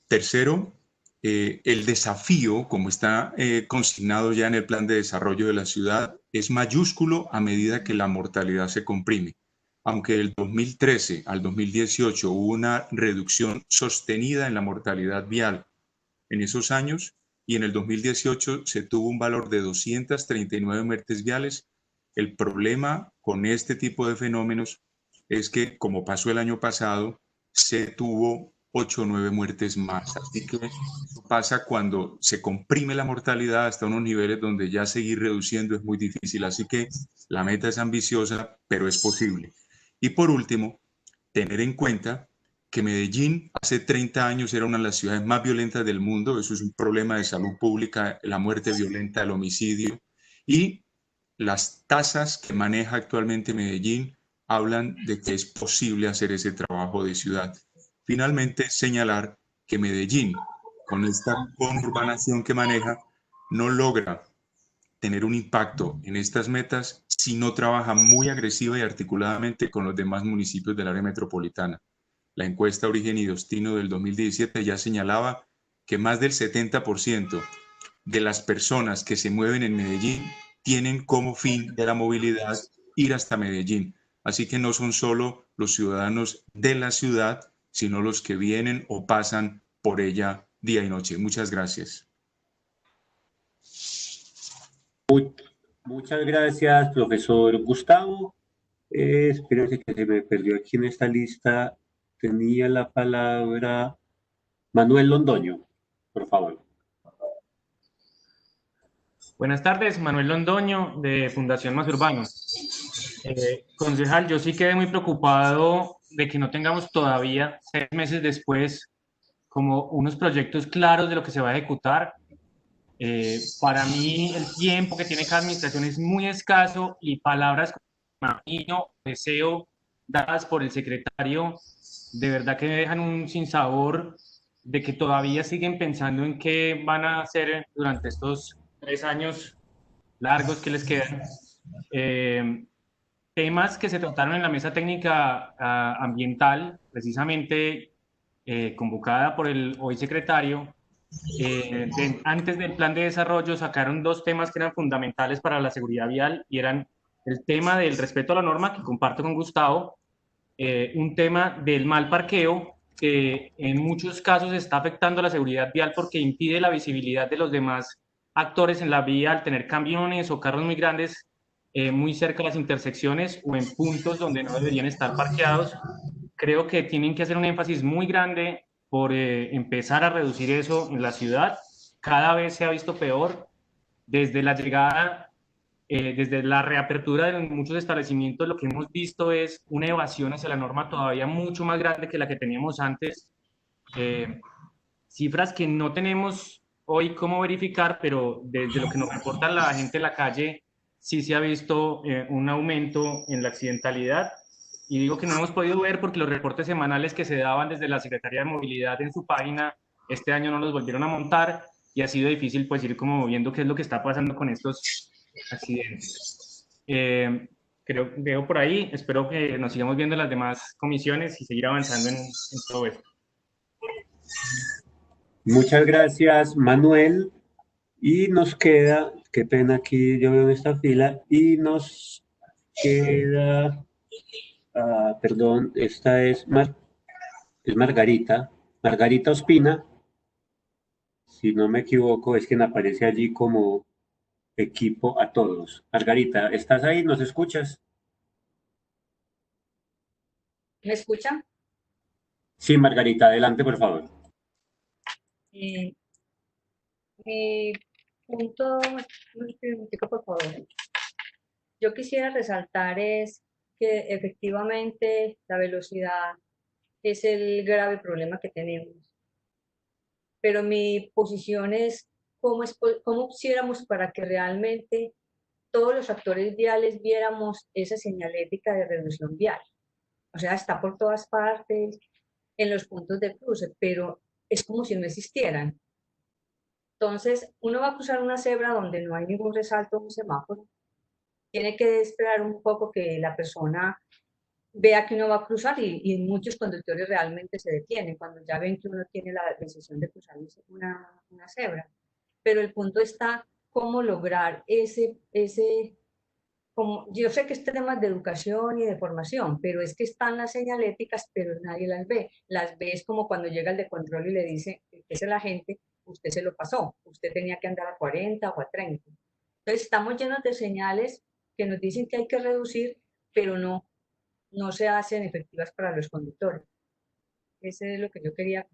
Tercero, el desafío, como está consignado ya en el plan de desarrollo de la ciudad, es mayúsculo a medida que la mortalidad se comprime. Aunque del 2013 al 2018 hubo una reducción sostenida en la mortalidad vial en esos años, y en el 2018 se tuvo un valor de 239 muertes viales, el problema con este tipo de fenómenos es que, como pasó el año pasado, se tuvo 8 o 9 muertes más. Así que eso pasa cuando se comprime la mortalidad hasta unos niveles donde ya seguir reduciendo es muy difícil. Así que la meta es ambiciosa, pero es posible. Y por último, tener en cuenta que Medellín hace 30 años era una de las ciudades más violentas del mundo. Eso es un problema de salud pública, la muerte violenta, el homicidio. Y las tasas que maneja actualmente Medellín hablan de que es posible hacer ese trabajo de ciudad. Finalmente, señalar que Medellín, con esta conurbanación que maneja, no logra tener un impacto en estas metas si no trabaja muy agresiva y articuladamente con los demás municipios del área metropolitana. La encuesta Origen y Destino del 2017 ya señalaba que más del 70% de las personas que se mueven en Medellín tienen como fin de la movilidad ir hasta Medellín. Así que no son solo los ciudadanos de la ciudad, sino los que vienen o pasan por ella día y noche. Muchas gracias. Muchas gracias, profesor Gustavo. Espérense que se me perdió aquí en esta lista. Tenía la palabra Manuel Londoño, por favor. Buenas tardes, Manuel Londoño, de Fundación Más Urbano. Concejal, yo sí quedé muy preocupado de que no tengamos todavía, 6 meses después, como unos proyectos claros de lo que se va a ejecutar. Para mí, el tiempo que tiene cada administración es muy escaso y palabras como imagino, deseo, dadas por el secretario, de verdad que me dejan un sinsabor de que todavía siguen pensando en qué van a hacer durante estos 3 años largos que les quedan. Temas que se trataron en la mesa técnica ambiental, precisamente convocada por el hoy secretario. Antes del plan de desarrollo sacaron 2 temas que eran fundamentales para la seguridad vial y eran el tema del respeto a la norma, que comparto con Gustavo, un tema del mal parqueo, que en muchos casos está afectando la seguridad vial porque impide la visibilidad de los demás actores en la vía al tener camiones o carros muy grandes muy cerca de las intersecciones o en puntos donde no deberían estar parqueados. Creo que tienen que hacer un énfasis muy grande por empezar a reducir eso en la ciudad. Cada vez se ha visto peor. Desde la llegada, desde la reapertura de muchos establecimientos, lo que hemos visto es una evasión hacia la norma todavía mucho más grande que la que teníamos antes. Cifras que no tenemos hoy cómo verificar, pero desde lo que nos reporta la gente en la calle, sí se ha visto un aumento en la accidentalidad. Y digo que no hemos podido ver porque los reportes semanales que se daban desde la Secretaría de Movilidad en su página, este año no los volvieron a montar y ha sido difícil pues ir como viendo qué es lo que está pasando con estos accidentes. Veo por ahí, espero que nos sigamos viendo en las demás comisiones y seguir avanzando en todo esto. Muchas gracias, Manuel. Y nos queda, qué pena aquí yo veo en esta fila, y nos queda, perdón, esta es Margarita Ospina, si no me equivoco, es quien aparece allí como equipo a todos. Margarita, ¿estás ahí? ¿Nos escuchas? ¿Me escuchan? Sí, Margarita, adelante, por favor. Mi punto, por favor. Yo quisiera resaltar es que efectivamente la velocidad es el grave problema que tenemos. Pero mi posición es cómo hiciéramos para que realmente todos los actores viales viéramos esa señalética de reducción vial. O sea, está por todas partes, en los puntos de cruce, pero es como si no existieran. Entonces, uno va a cruzar una cebra donde no hay ningún resalto, un semáforo. Tiene que esperar un poco que la persona vea que uno va a cruzar y muchos conductores realmente se detienen cuando ya ven que uno tiene la decisión de cruzar una cebra. Pero el punto está cómo lograr yo sé que este tema es de educación y de formación, pero es que están las señaléticas, pero nadie las ve. Las ve es como cuando llega el de control y le dice, es el agente, usted se lo pasó, usted tenía que andar a 40 o a 30. Entonces estamos llenos de señales que nos dicen que hay que reducir, pero no se hacen efectivas para los conductores. Ese es lo que yo quería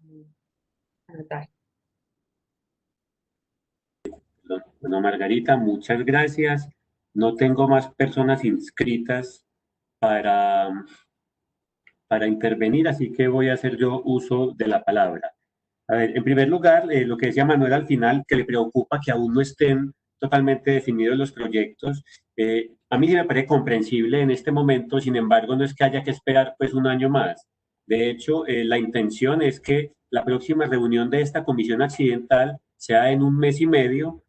anotar. Bueno, Margarita, muchas gracias. No tengo más personas inscritas para para intervenir, así que voy a hacer yo uso de la palabra. A ver, en primer lugar, lo que decía Manuel al final, que le preocupa que aún no estén totalmente definidos los proyectos. A mí sí me parece comprensible en este momento, sin embargo, no es que haya que esperar pues un año más. De hecho, la intención es que la próxima reunión de esta comisión accidental sea en un mes y medio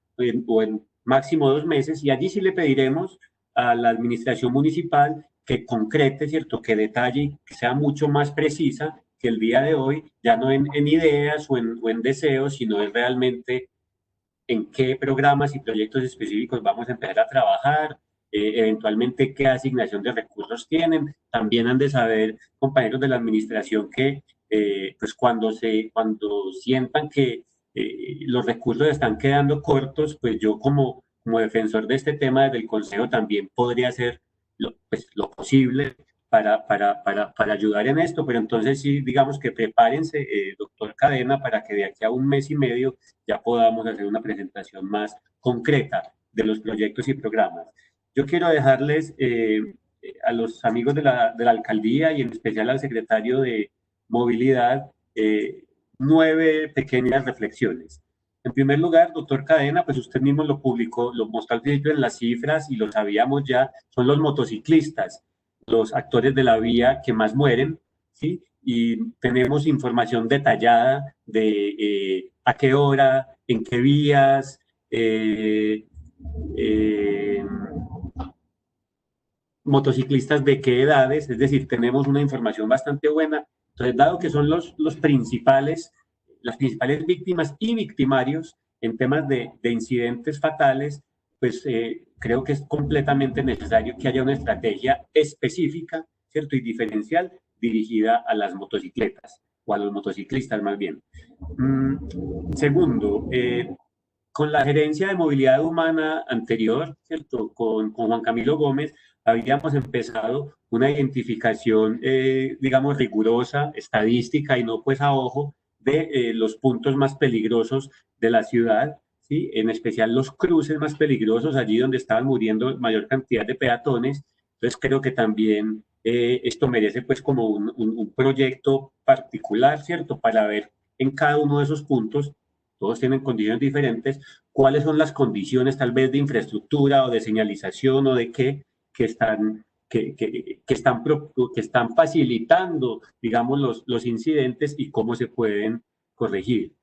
o en máximo 2 meses, y allí sí le pediremos a la administración municipal que concrete, ¿cierto?, que detalle, que sea mucho más precisa que el día de hoy, ya no en ideas o en deseos, sino en realmente en qué programas y proyectos específicos vamos a empezar a trabajar, eventualmente qué asignación de recursos tienen. También han de saber, compañeros de la administración, que pues cuando sientan que los recursos están quedando cortos, pues yo como defensor de este tema desde el Consejo también podría hacer lo posible para ayudar en esto, pero entonces sí, digamos que prepárense, doctor Cadena, para que de aquí a un mes y medio ya podamos hacer una presentación más concreta de los proyectos y programas. Yo quiero dejarles a los amigos de la alcaldía y en especial al secretario de Movilidad 9 pequeñas reflexiones. En primer lugar, doctor Cadena, pues usted mismo lo publicó, lo mostró al principio en las cifras y lo sabíamos ya, son los motociclistas los actores de la vía que más mueren, ¿sí? Y tenemos información detallada de a qué hora, en qué vías, motociclistas de qué edades, es decir, tenemos una información bastante buena. Entonces, dado que son las principales víctimas y victimarios en temas de incidentes fatales, pues creo que es completamente necesario que haya una estrategia específica, ¿cierto?, y diferencial dirigida a las motocicletas, o a los motociclistas más bien. Segundo, con la gerencia de movilidad humana anterior, ¿cierto?, con Juan Camilo Gómez, habíamos empezado una identificación, digamos, rigurosa, estadística y no pues a ojo, de los puntos más peligrosos de la ciudad, ¿sí? En especial los cruces más peligrosos, allí donde estaban muriendo mayor cantidad de peatones. Entonces creo que también esto merece pues como un proyecto particular, ¿cierto?, para ver en cada uno de esos puntos, todos tienen condiciones diferentes, cuáles son las condiciones tal vez de infraestructura o de señalización o de qué que están facilitando, digamos, los incidentes y cómo se pueden corregir.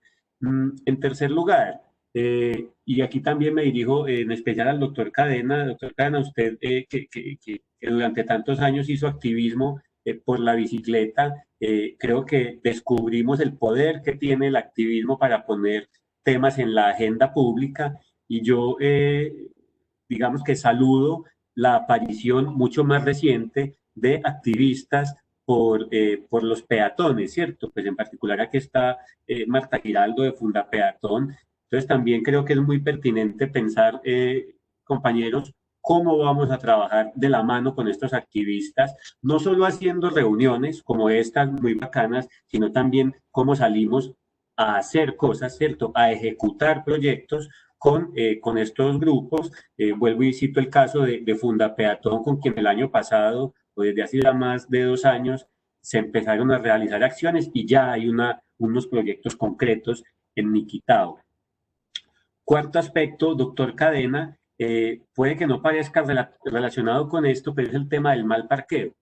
En tercer lugar, y aquí también me dirijo en especial al doctor Cadena. Doctor Cadena, usted que durante tantos años hizo activismo por la bicicleta, creo que descubrimos el poder que tiene el activismo para poner temas en la agenda pública, y yo digamos que saludo la aparición mucho más reciente de activistas por los peatones, ¿cierto? Pues en particular aquí está Marta Giraldo de Fundapeatón. Entonces también creo que es muy pertinente pensar, compañeros, cómo vamos a trabajar de la mano con estos activistas, no solo haciendo reuniones como estas muy bacanas, sino también cómo salimos a hacer cosas, ¿cierto?, a ejecutar proyectos con estos grupos. Vuelvo y cito el caso de Fundapeatón, con quien el año pasado, o desde hace ya más de 2 años, se empezaron a realizar acciones y ya hay unos proyectos concretos en Niquitao. Cuarto aspecto, doctor Cadena, puede que no parezca relacionado con esto, pero es el tema del mal parqueo.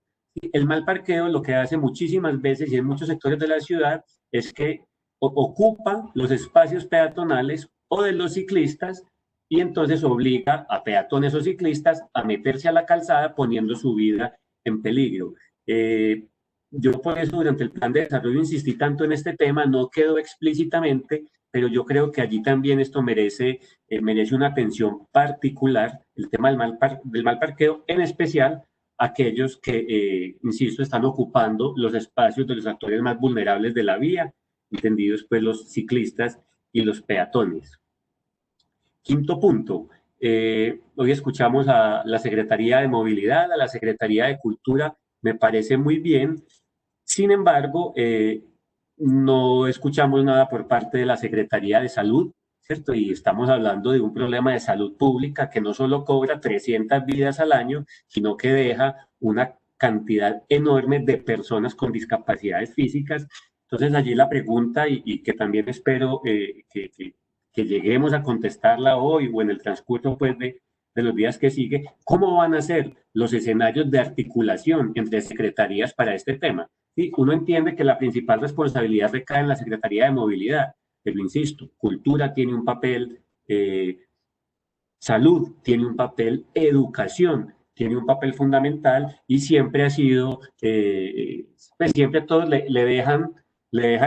El mal parqueo lo que hace muchísimas veces y en muchos sectores de la ciudad es que ocupa los espacios peatonales o de los ciclistas, y entonces obliga a peatones o ciclistas a meterse a la calzada poniendo su vida en peligro. Yo por eso durante el plan de desarrollo insistí tanto en este tema, no quedó explícitamente, pero yo creo que allí también esto merece una atención particular, el tema del mal parqueo, en especial aquellos que, insisto, están ocupando los espacios de los actores más vulnerables de la vía, entendidos pues los ciclistas y los peatones. Quinto punto, hoy escuchamos a la Secretaría de Movilidad, a la Secretaría de Cultura, me parece muy bien. Sin embargo, no escuchamos nada por parte de la Secretaría de Salud, ¿cierto? Y estamos hablando de un problema de salud pública que no solo cobra 300 vidas al año, sino que deja una cantidad enorme de personas con discapacidades físicas. Entonces allí la pregunta, y que también espero que lleguemos a contestarla hoy o en el transcurso pues, de los días que sigue, ¿cómo van a ser los escenarios de articulación entre secretarías para este tema? ¿Sí? Uno entiende que la principal responsabilidad recae en la Secretaría de Movilidad, pero insisto, cultura tiene un papel, salud tiene un papel, educación tiene un papel fundamental y siempre ha sido, pues siempre todos le dejan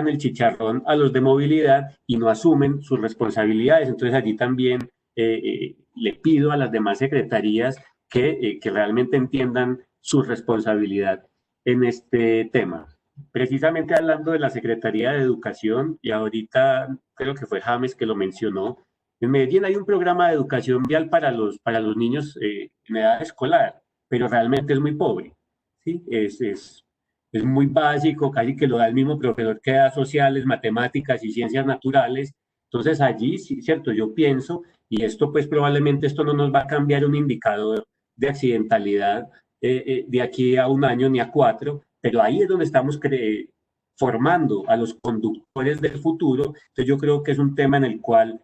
el chicharrón a los de movilidad y no asumen sus responsabilidades. Entonces allí también le pido a las demás secretarías que realmente entiendan su responsabilidad en este tema. Precisamente hablando de la Secretaría de Educación, y ahorita creo que fue James que lo mencionó, en Medellín hay un programa de educación vial para los niños en edad escolar, pero realmente es muy pobre, ¿sí? Es muy básico, casi que lo da el mismo profesor que da sociales, matemáticas y ciencias naturales. Entonces allí, sí, cierto, yo pienso, y esto pues probablemente esto no nos va a cambiar un indicador de accidentalidad de aquí a un año ni a 4, pero ahí es donde estamos formando a los conductores del futuro. Entonces yo creo que es un tema en el cual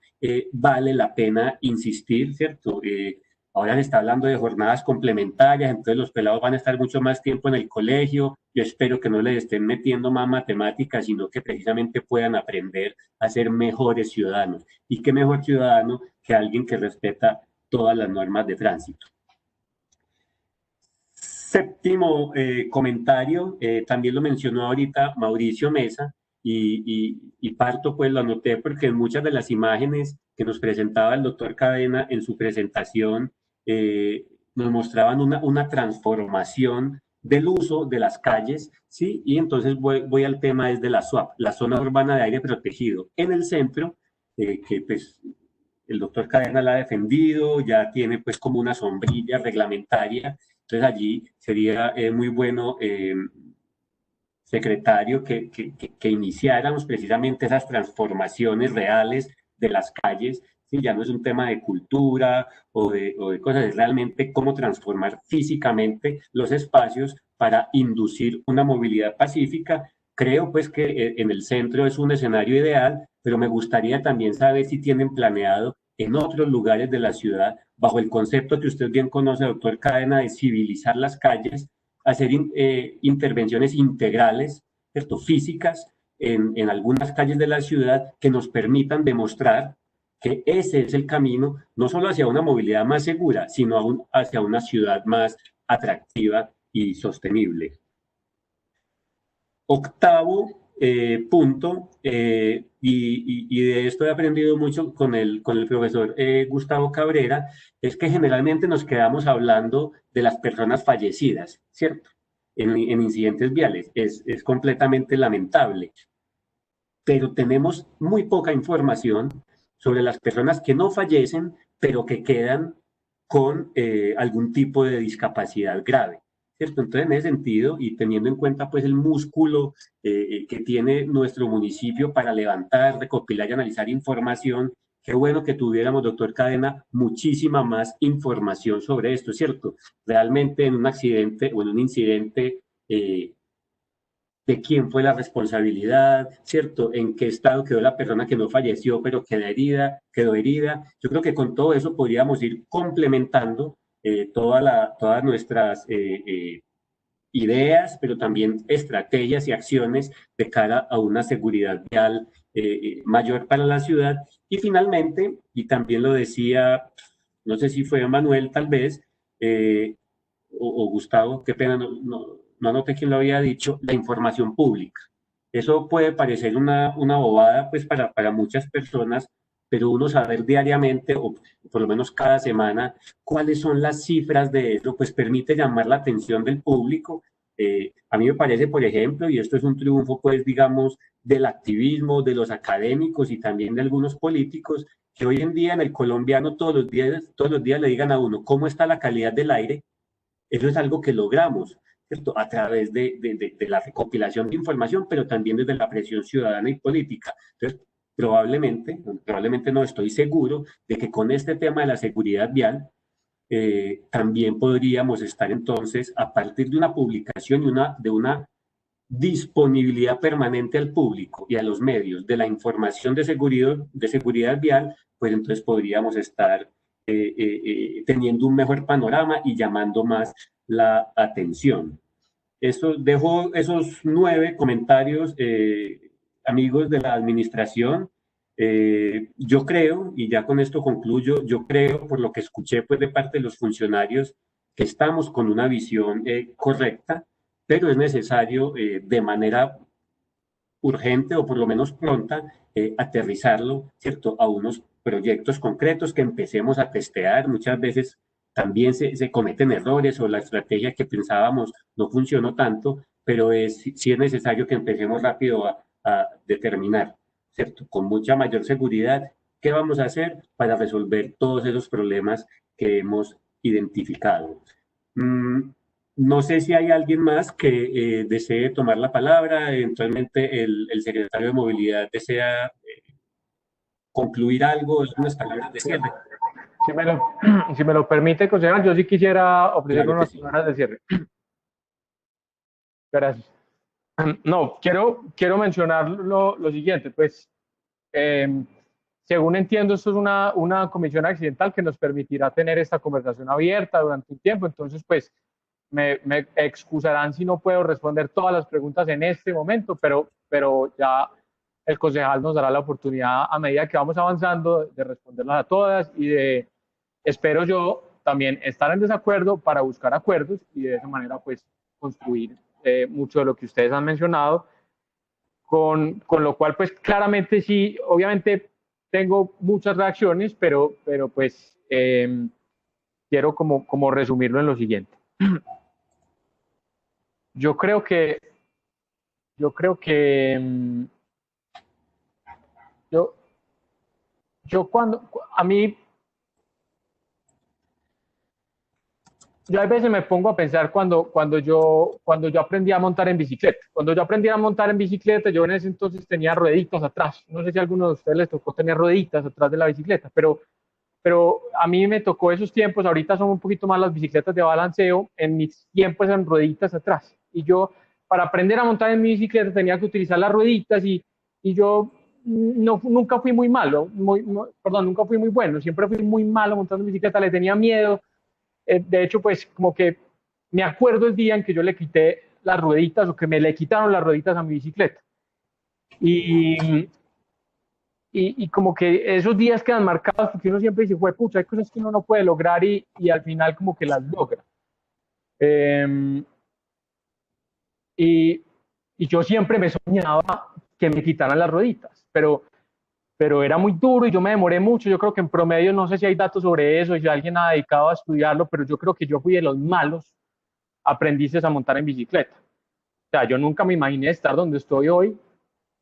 vale la pena insistir, ¿cierto? Ahora se está hablando de jornadas complementarias, entonces los pelados van a estar mucho más tiempo en el colegio. Yo espero que no les estén metiendo más matemáticas, sino que precisamente puedan aprender a ser mejores ciudadanos. ¿Y qué mejor ciudadano que alguien que respeta todas las normas de tránsito? Séptimo comentario, también lo mencionó ahorita Mauricio Mesa, y parto pues lo anoté porque en muchas de las imágenes que nos presentaba el doctor Cadena en su presentación nos mostraban una transformación del uso de las calles, ¿sí? Y entonces voy al tema de la SUAP, la Zona Urbana de Aire Protegido, en el centro, que pues el doctor Cadena la ha defendido, ya tiene pues como una sombrilla reglamentaria. Entonces allí sería muy bueno, secretario, que iniciáramos precisamente esas transformaciones reales de las calles. ¿Sí? Ya no es un tema de cultura o de cosas, es realmente cómo transformar físicamente los espacios para inducir una movilidad pacífica. Creo pues que en el centro es un escenario ideal, pero me gustaría también saber si tienen planeado en otros lugares de la ciudad, bajo el concepto que usted bien conoce, doctor Cadena, de civilizar las calles, hacer intervenciones integrales, ¿cierto? Físicas en algunas calles de la ciudad que nos permitan demostrar que ese es el camino, no solo hacia una movilidad más segura, sino aún hacia una ciudad más atractiva y sostenible. Octavo punto, y de esto he aprendido mucho con el profesor Gustavo Cabrera, es que generalmente nos quedamos hablando de las personas fallecidas, ¿cierto? En incidentes viales. Es completamente lamentable. Pero tenemos muy poca información sobre las personas que no fallecen, pero que quedan con algún tipo de discapacidad grave. ¿Cierto? Entonces, en ese sentido, y teniendo en cuenta pues el músculo que tiene nuestro municipio para levantar, recopilar y analizar información, qué bueno que tuviéramos, doctor Cadena, muchísima más información sobre esto, ¿cierto? Realmente en un accidente o en un incidente, de quién fue la responsabilidad, ¿cierto? En qué estado quedó la persona que no falleció, pero quedó herida. Yo creo que con todo eso podríamos ir complementando todas nuestras ideas, pero también estrategias y acciones de cara a una seguridad vial mayor para la ciudad. Y finalmente, y también lo decía, no sé si fue Manuel tal vez, o Gustavo, qué pena, no anoté quién lo había dicho, la información pública. Eso puede parecer una bobada pues para muchas personas, pero uno saber diariamente o por lo menos cada semana cuáles son las cifras de eso, pues permite llamar la atención del público. A mí me parece, por ejemplo, y esto es un triunfo pues digamos del activismo, de los académicos y también de algunos políticos, que hoy en día en el colombiano todos los días le digan a uno cómo está la calidad del aire. Eso es algo que logramos, ¿cierto? A través de la recopilación de información, pero también desde la presión ciudadana y política. Entonces, probablemente no, estoy seguro de que con este tema de la seguridad vial también podríamos estar entonces, a partir de una publicación y de una disponibilidad permanente al público y a los medios de la información de seguridad vial, pues entonces podríamos estar teniendo un mejor panorama y llamando más la atención. Dejo esos 9 comentarios, amigos de la administración. Yo creo, y ya con esto concluyo, yo creo, por lo que escuché pues, de parte de los funcionarios, que estamos con una visión correcta, pero es necesario de manera urgente o por lo menos pronta aterrizarlo, ¿cierto?, a unos proyectos concretos que empecemos a testear. Muchas veces también se cometen errores o la estrategia que pensábamos no funcionó tanto, pero sí es necesario que empecemos rápido a determinar, ¿cierto?, con mucha mayor seguridad qué vamos a hacer para resolver todos esos problemas que hemos identificado. No sé si hay alguien más que desee tomar la palabra. Eventualmente el secretario de Movilidad desea concluir algo, unas palabras de cierre. Si me lo permite, concejal, yo sí quisiera ofrecer Claro unas que sí. palabras de cierre. Gracias. No, quiero mencionar lo siguiente, pues, según entiendo, esto es una comisión accidental que nos permitirá tener esta conversación abierta durante un tiempo, entonces, pues, me excusarán si no puedo responder todas las preguntas en este momento, pero ya el concejal nos dará la oportunidad a medida que vamos avanzando de responderlas a todas y espero yo también estar en desacuerdo para buscar acuerdos y de esa manera pues construir mucho de lo que ustedes han mencionado, con lo cual pues claramente sí, obviamente tengo muchas reacciones, pero pues quiero como resumirlo en lo siguiente. Yo creo que cuando a mí, yo a veces me pongo a pensar cuando yo aprendí a montar en bicicleta. Cuando yo aprendí a montar en bicicleta, yo en ese entonces tenía rueditas atrás. No sé si a alguno de ustedes les tocó tener rueditas atrás de la bicicleta, pero a mí me tocó esos tiempos. Ahorita son un poquito más las bicicletas de balanceo. En mis tiempos eran rueditas atrás. Y yo, para aprender a montar en mi bicicleta, tenía que utilizar las rueditas y yo nunca fui muy malo, nunca fui muy bueno. Siempre fui muy malo montando en bicicleta, le tenía miedo. De hecho, pues como que me acuerdo el día en que yo le quité las rueditas o que me le quitaron las rueditas a mi bicicleta. Y como que esos días quedan marcados porque uno siempre dice, pucha, hay cosas que uno no puede lograr y al final como que las logra. Y yo siempre me soñaba que me quitaran las rueditas, pero era muy duro y yo me demoré mucho. Yo creo que en promedio, no sé si hay datos sobre eso, si alguien ha dedicado a estudiarlo, pero yo creo que yo fui de los malos aprendices a montar en bicicleta. O sea, yo nunca me imaginé estar donde estoy hoy,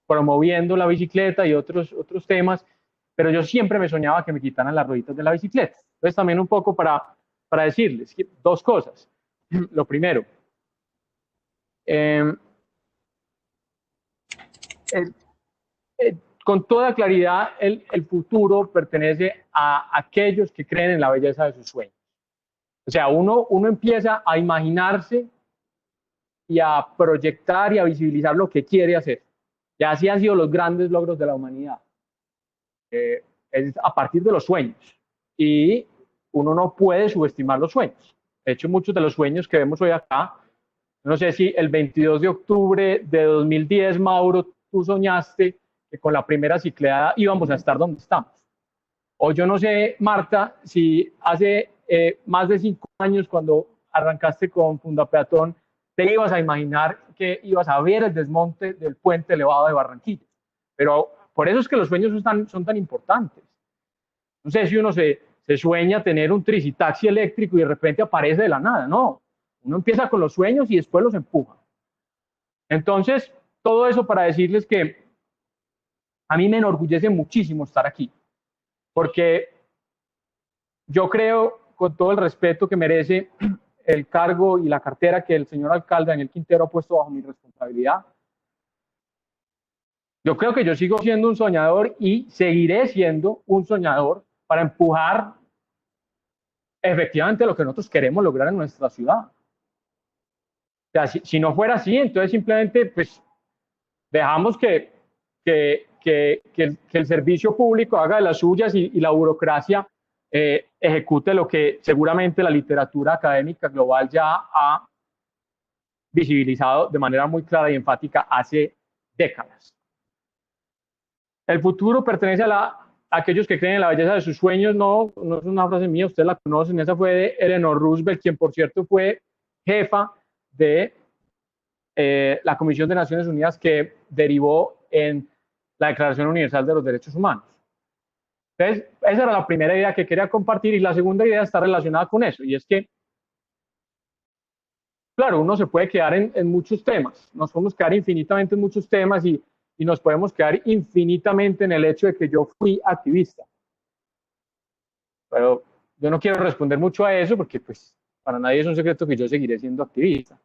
promoviendo la bicicleta y otros temas, pero yo siempre me soñaba que me quitaran las rueditas de la bicicleta. Entonces también un poco para decirles 2 cosas. Lo primero, con toda claridad, el futuro pertenece a aquellos que creen en la belleza de sus sueños. O sea, uno empieza a imaginarse y a proyectar y a visibilizar lo que quiere hacer. Y así han sido los grandes logros de la humanidad. Es a partir de los sueños. Y uno no puede subestimar los sueños. De hecho, muchos de los sueños que vemos hoy acá, no sé si el 22 de octubre de 2010, Mauro, tú soñaste que con la primera cicleada íbamos a estar donde estamos. O yo no sé, Marta, si hace más de 5 años, cuando arrancaste con Fundapeatón, te ibas a imaginar que ibas a ver el desmonte del puente elevado de Barranquilla. Pero por eso es que los sueños son tan importantes. No sé si uno se sueña tener un tricitaxi eléctrico y de repente aparece de la nada. No, uno empieza con los sueños y después los empuja. Entonces, todo eso para decirles que a mí me enorgullece muchísimo estar aquí, porque yo creo, con todo el respeto que merece el cargo y la cartera que el señor alcalde Daniel Quintero ha puesto bajo mi responsabilidad, yo creo que yo sigo siendo un soñador y seguiré siendo un soñador para empujar efectivamente lo que nosotros queremos lograr en nuestra ciudad. O sea, si no fuera así, entonces simplemente pues dejamos que el servicio público haga de las suyas y la burocracia ejecute lo que seguramente la literatura académica global ya ha visibilizado de manera muy clara y enfática hace décadas. El futuro pertenece a aquellos que creen en la belleza de sus sueños. No es una frase mía, ustedes la conocen, esa fue de Eleanor Roosevelt, quien por cierto fue jefa de la Comisión de Naciones Unidas que derivó en la Declaración Universal de los Derechos Humanos. Entonces, esa era la primera idea que quería compartir, y la segunda idea está relacionada con eso, y es que, claro, uno se puede quedar en muchos temas, nos podemos quedar infinitamente en muchos temas y nos podemos quedar infinitamente en el hecho de que yo fui activista. Pero yo no quiero responder mucho a eso porque pues para nadie es un secreto que yo seguiré siendo activista.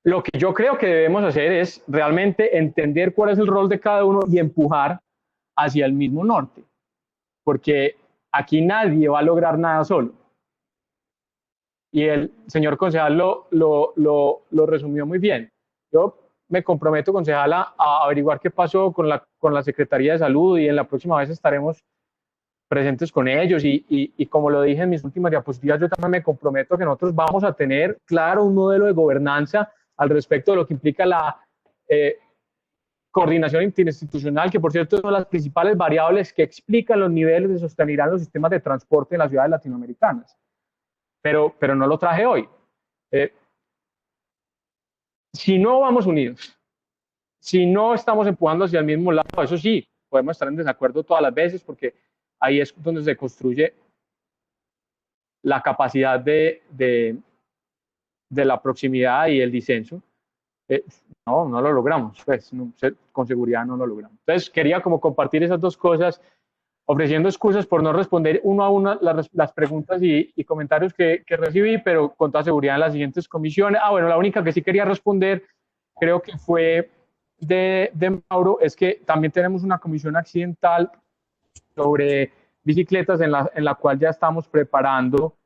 Lo que yo creo que debemos hacer es realmente entender cuál es el rol de cada uno y empujar hacia el mismo norte, porque aquí nadie va a lograr nada solo. Y el señor concejal lo resumió muy bien. Yo me comprometo, concejal, a averiguar qué pasó con la Secretaría de Salud, y en la próxima vez estaremos presentes con ellos, y como lo dije en mis últimas diapositivas, yo también me comprometo a que nosotros vamos a tener claro un modelo de gobernanza al respecto de lo que implica la coordinación interinstitucional, que por cierto son las principales variables que explican los niveles de sostenibilidad en los sistemas de transporte en las ciudades latinoamericanas. Pero no lo traje hoy. Si no vamos unidos, si no estamos empujando hacia el mismo lado, eso sí, podemos estar en desacuerdo todas las veces, porque ahí es donde se construye la capacidad de la proximidad y el disenso. No lo logramos, pues, con seguridad no lo logramos. Entonces quería como compartir esas dos cosas, ofreciendo excusas por no responder uno a uno las preguntas y comentarios que recibí, pero con toda seguridad en las siguientes comisiones. Bueno, la única que sí quería responder, creo que fue de Mauro, es que también tenemos una comisión accidental sobre bicicletas en la cual ya estamos preparando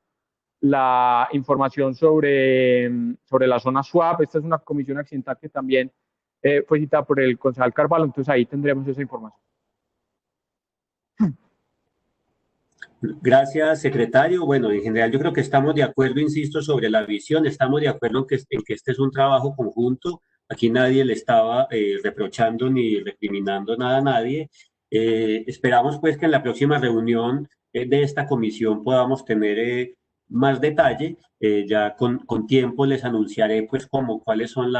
la información sobre la zona swap. Esta es una comisión accidental que también fue citada por el concejal Carvalho, entonces ahí tendremos esa información. Gracias, secretario. Bueno, en general yo creo que estamos de acuerdo, insisto, sobre la visión, estamos de acuerdo en que este es un trabajo conjunto. Aquí nadie le estaba reprochando ni recriminando nada a nadie. Esperamos pues que en la próxima reunión de esta comisión podamos tener más detalle. Ya con tiempo les anunciaré pues cuáles son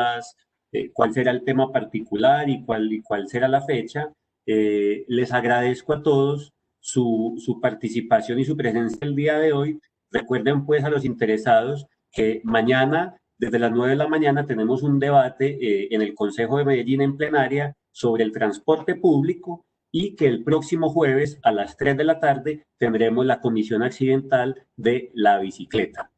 cuál será el tema particular y cuál será la fecha. Les agradezco a todos su participación y su presencia el día de hoy. Recuerden pues a los interesados que mañana desde las 9 de la mañana tenemos un debate en el Consejo de Medellín en plenaria sobre el transporte público, y que el próximo jueves a las 3 de la tarde tendremos la comisión accidental de la bicicleta.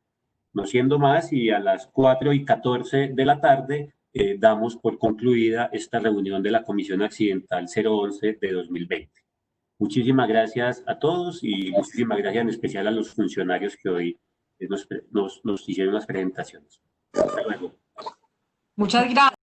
No siendo más, y a las 4:14 de la tarde damos por concluida esta reunión de la comisión accidental 011 de 2020. Muchísimas gracias a todos y muchísimas gracias en especial a los funcionarios que hoy nos hicieron las presentaciones. Hasta luego. Muchas gracias.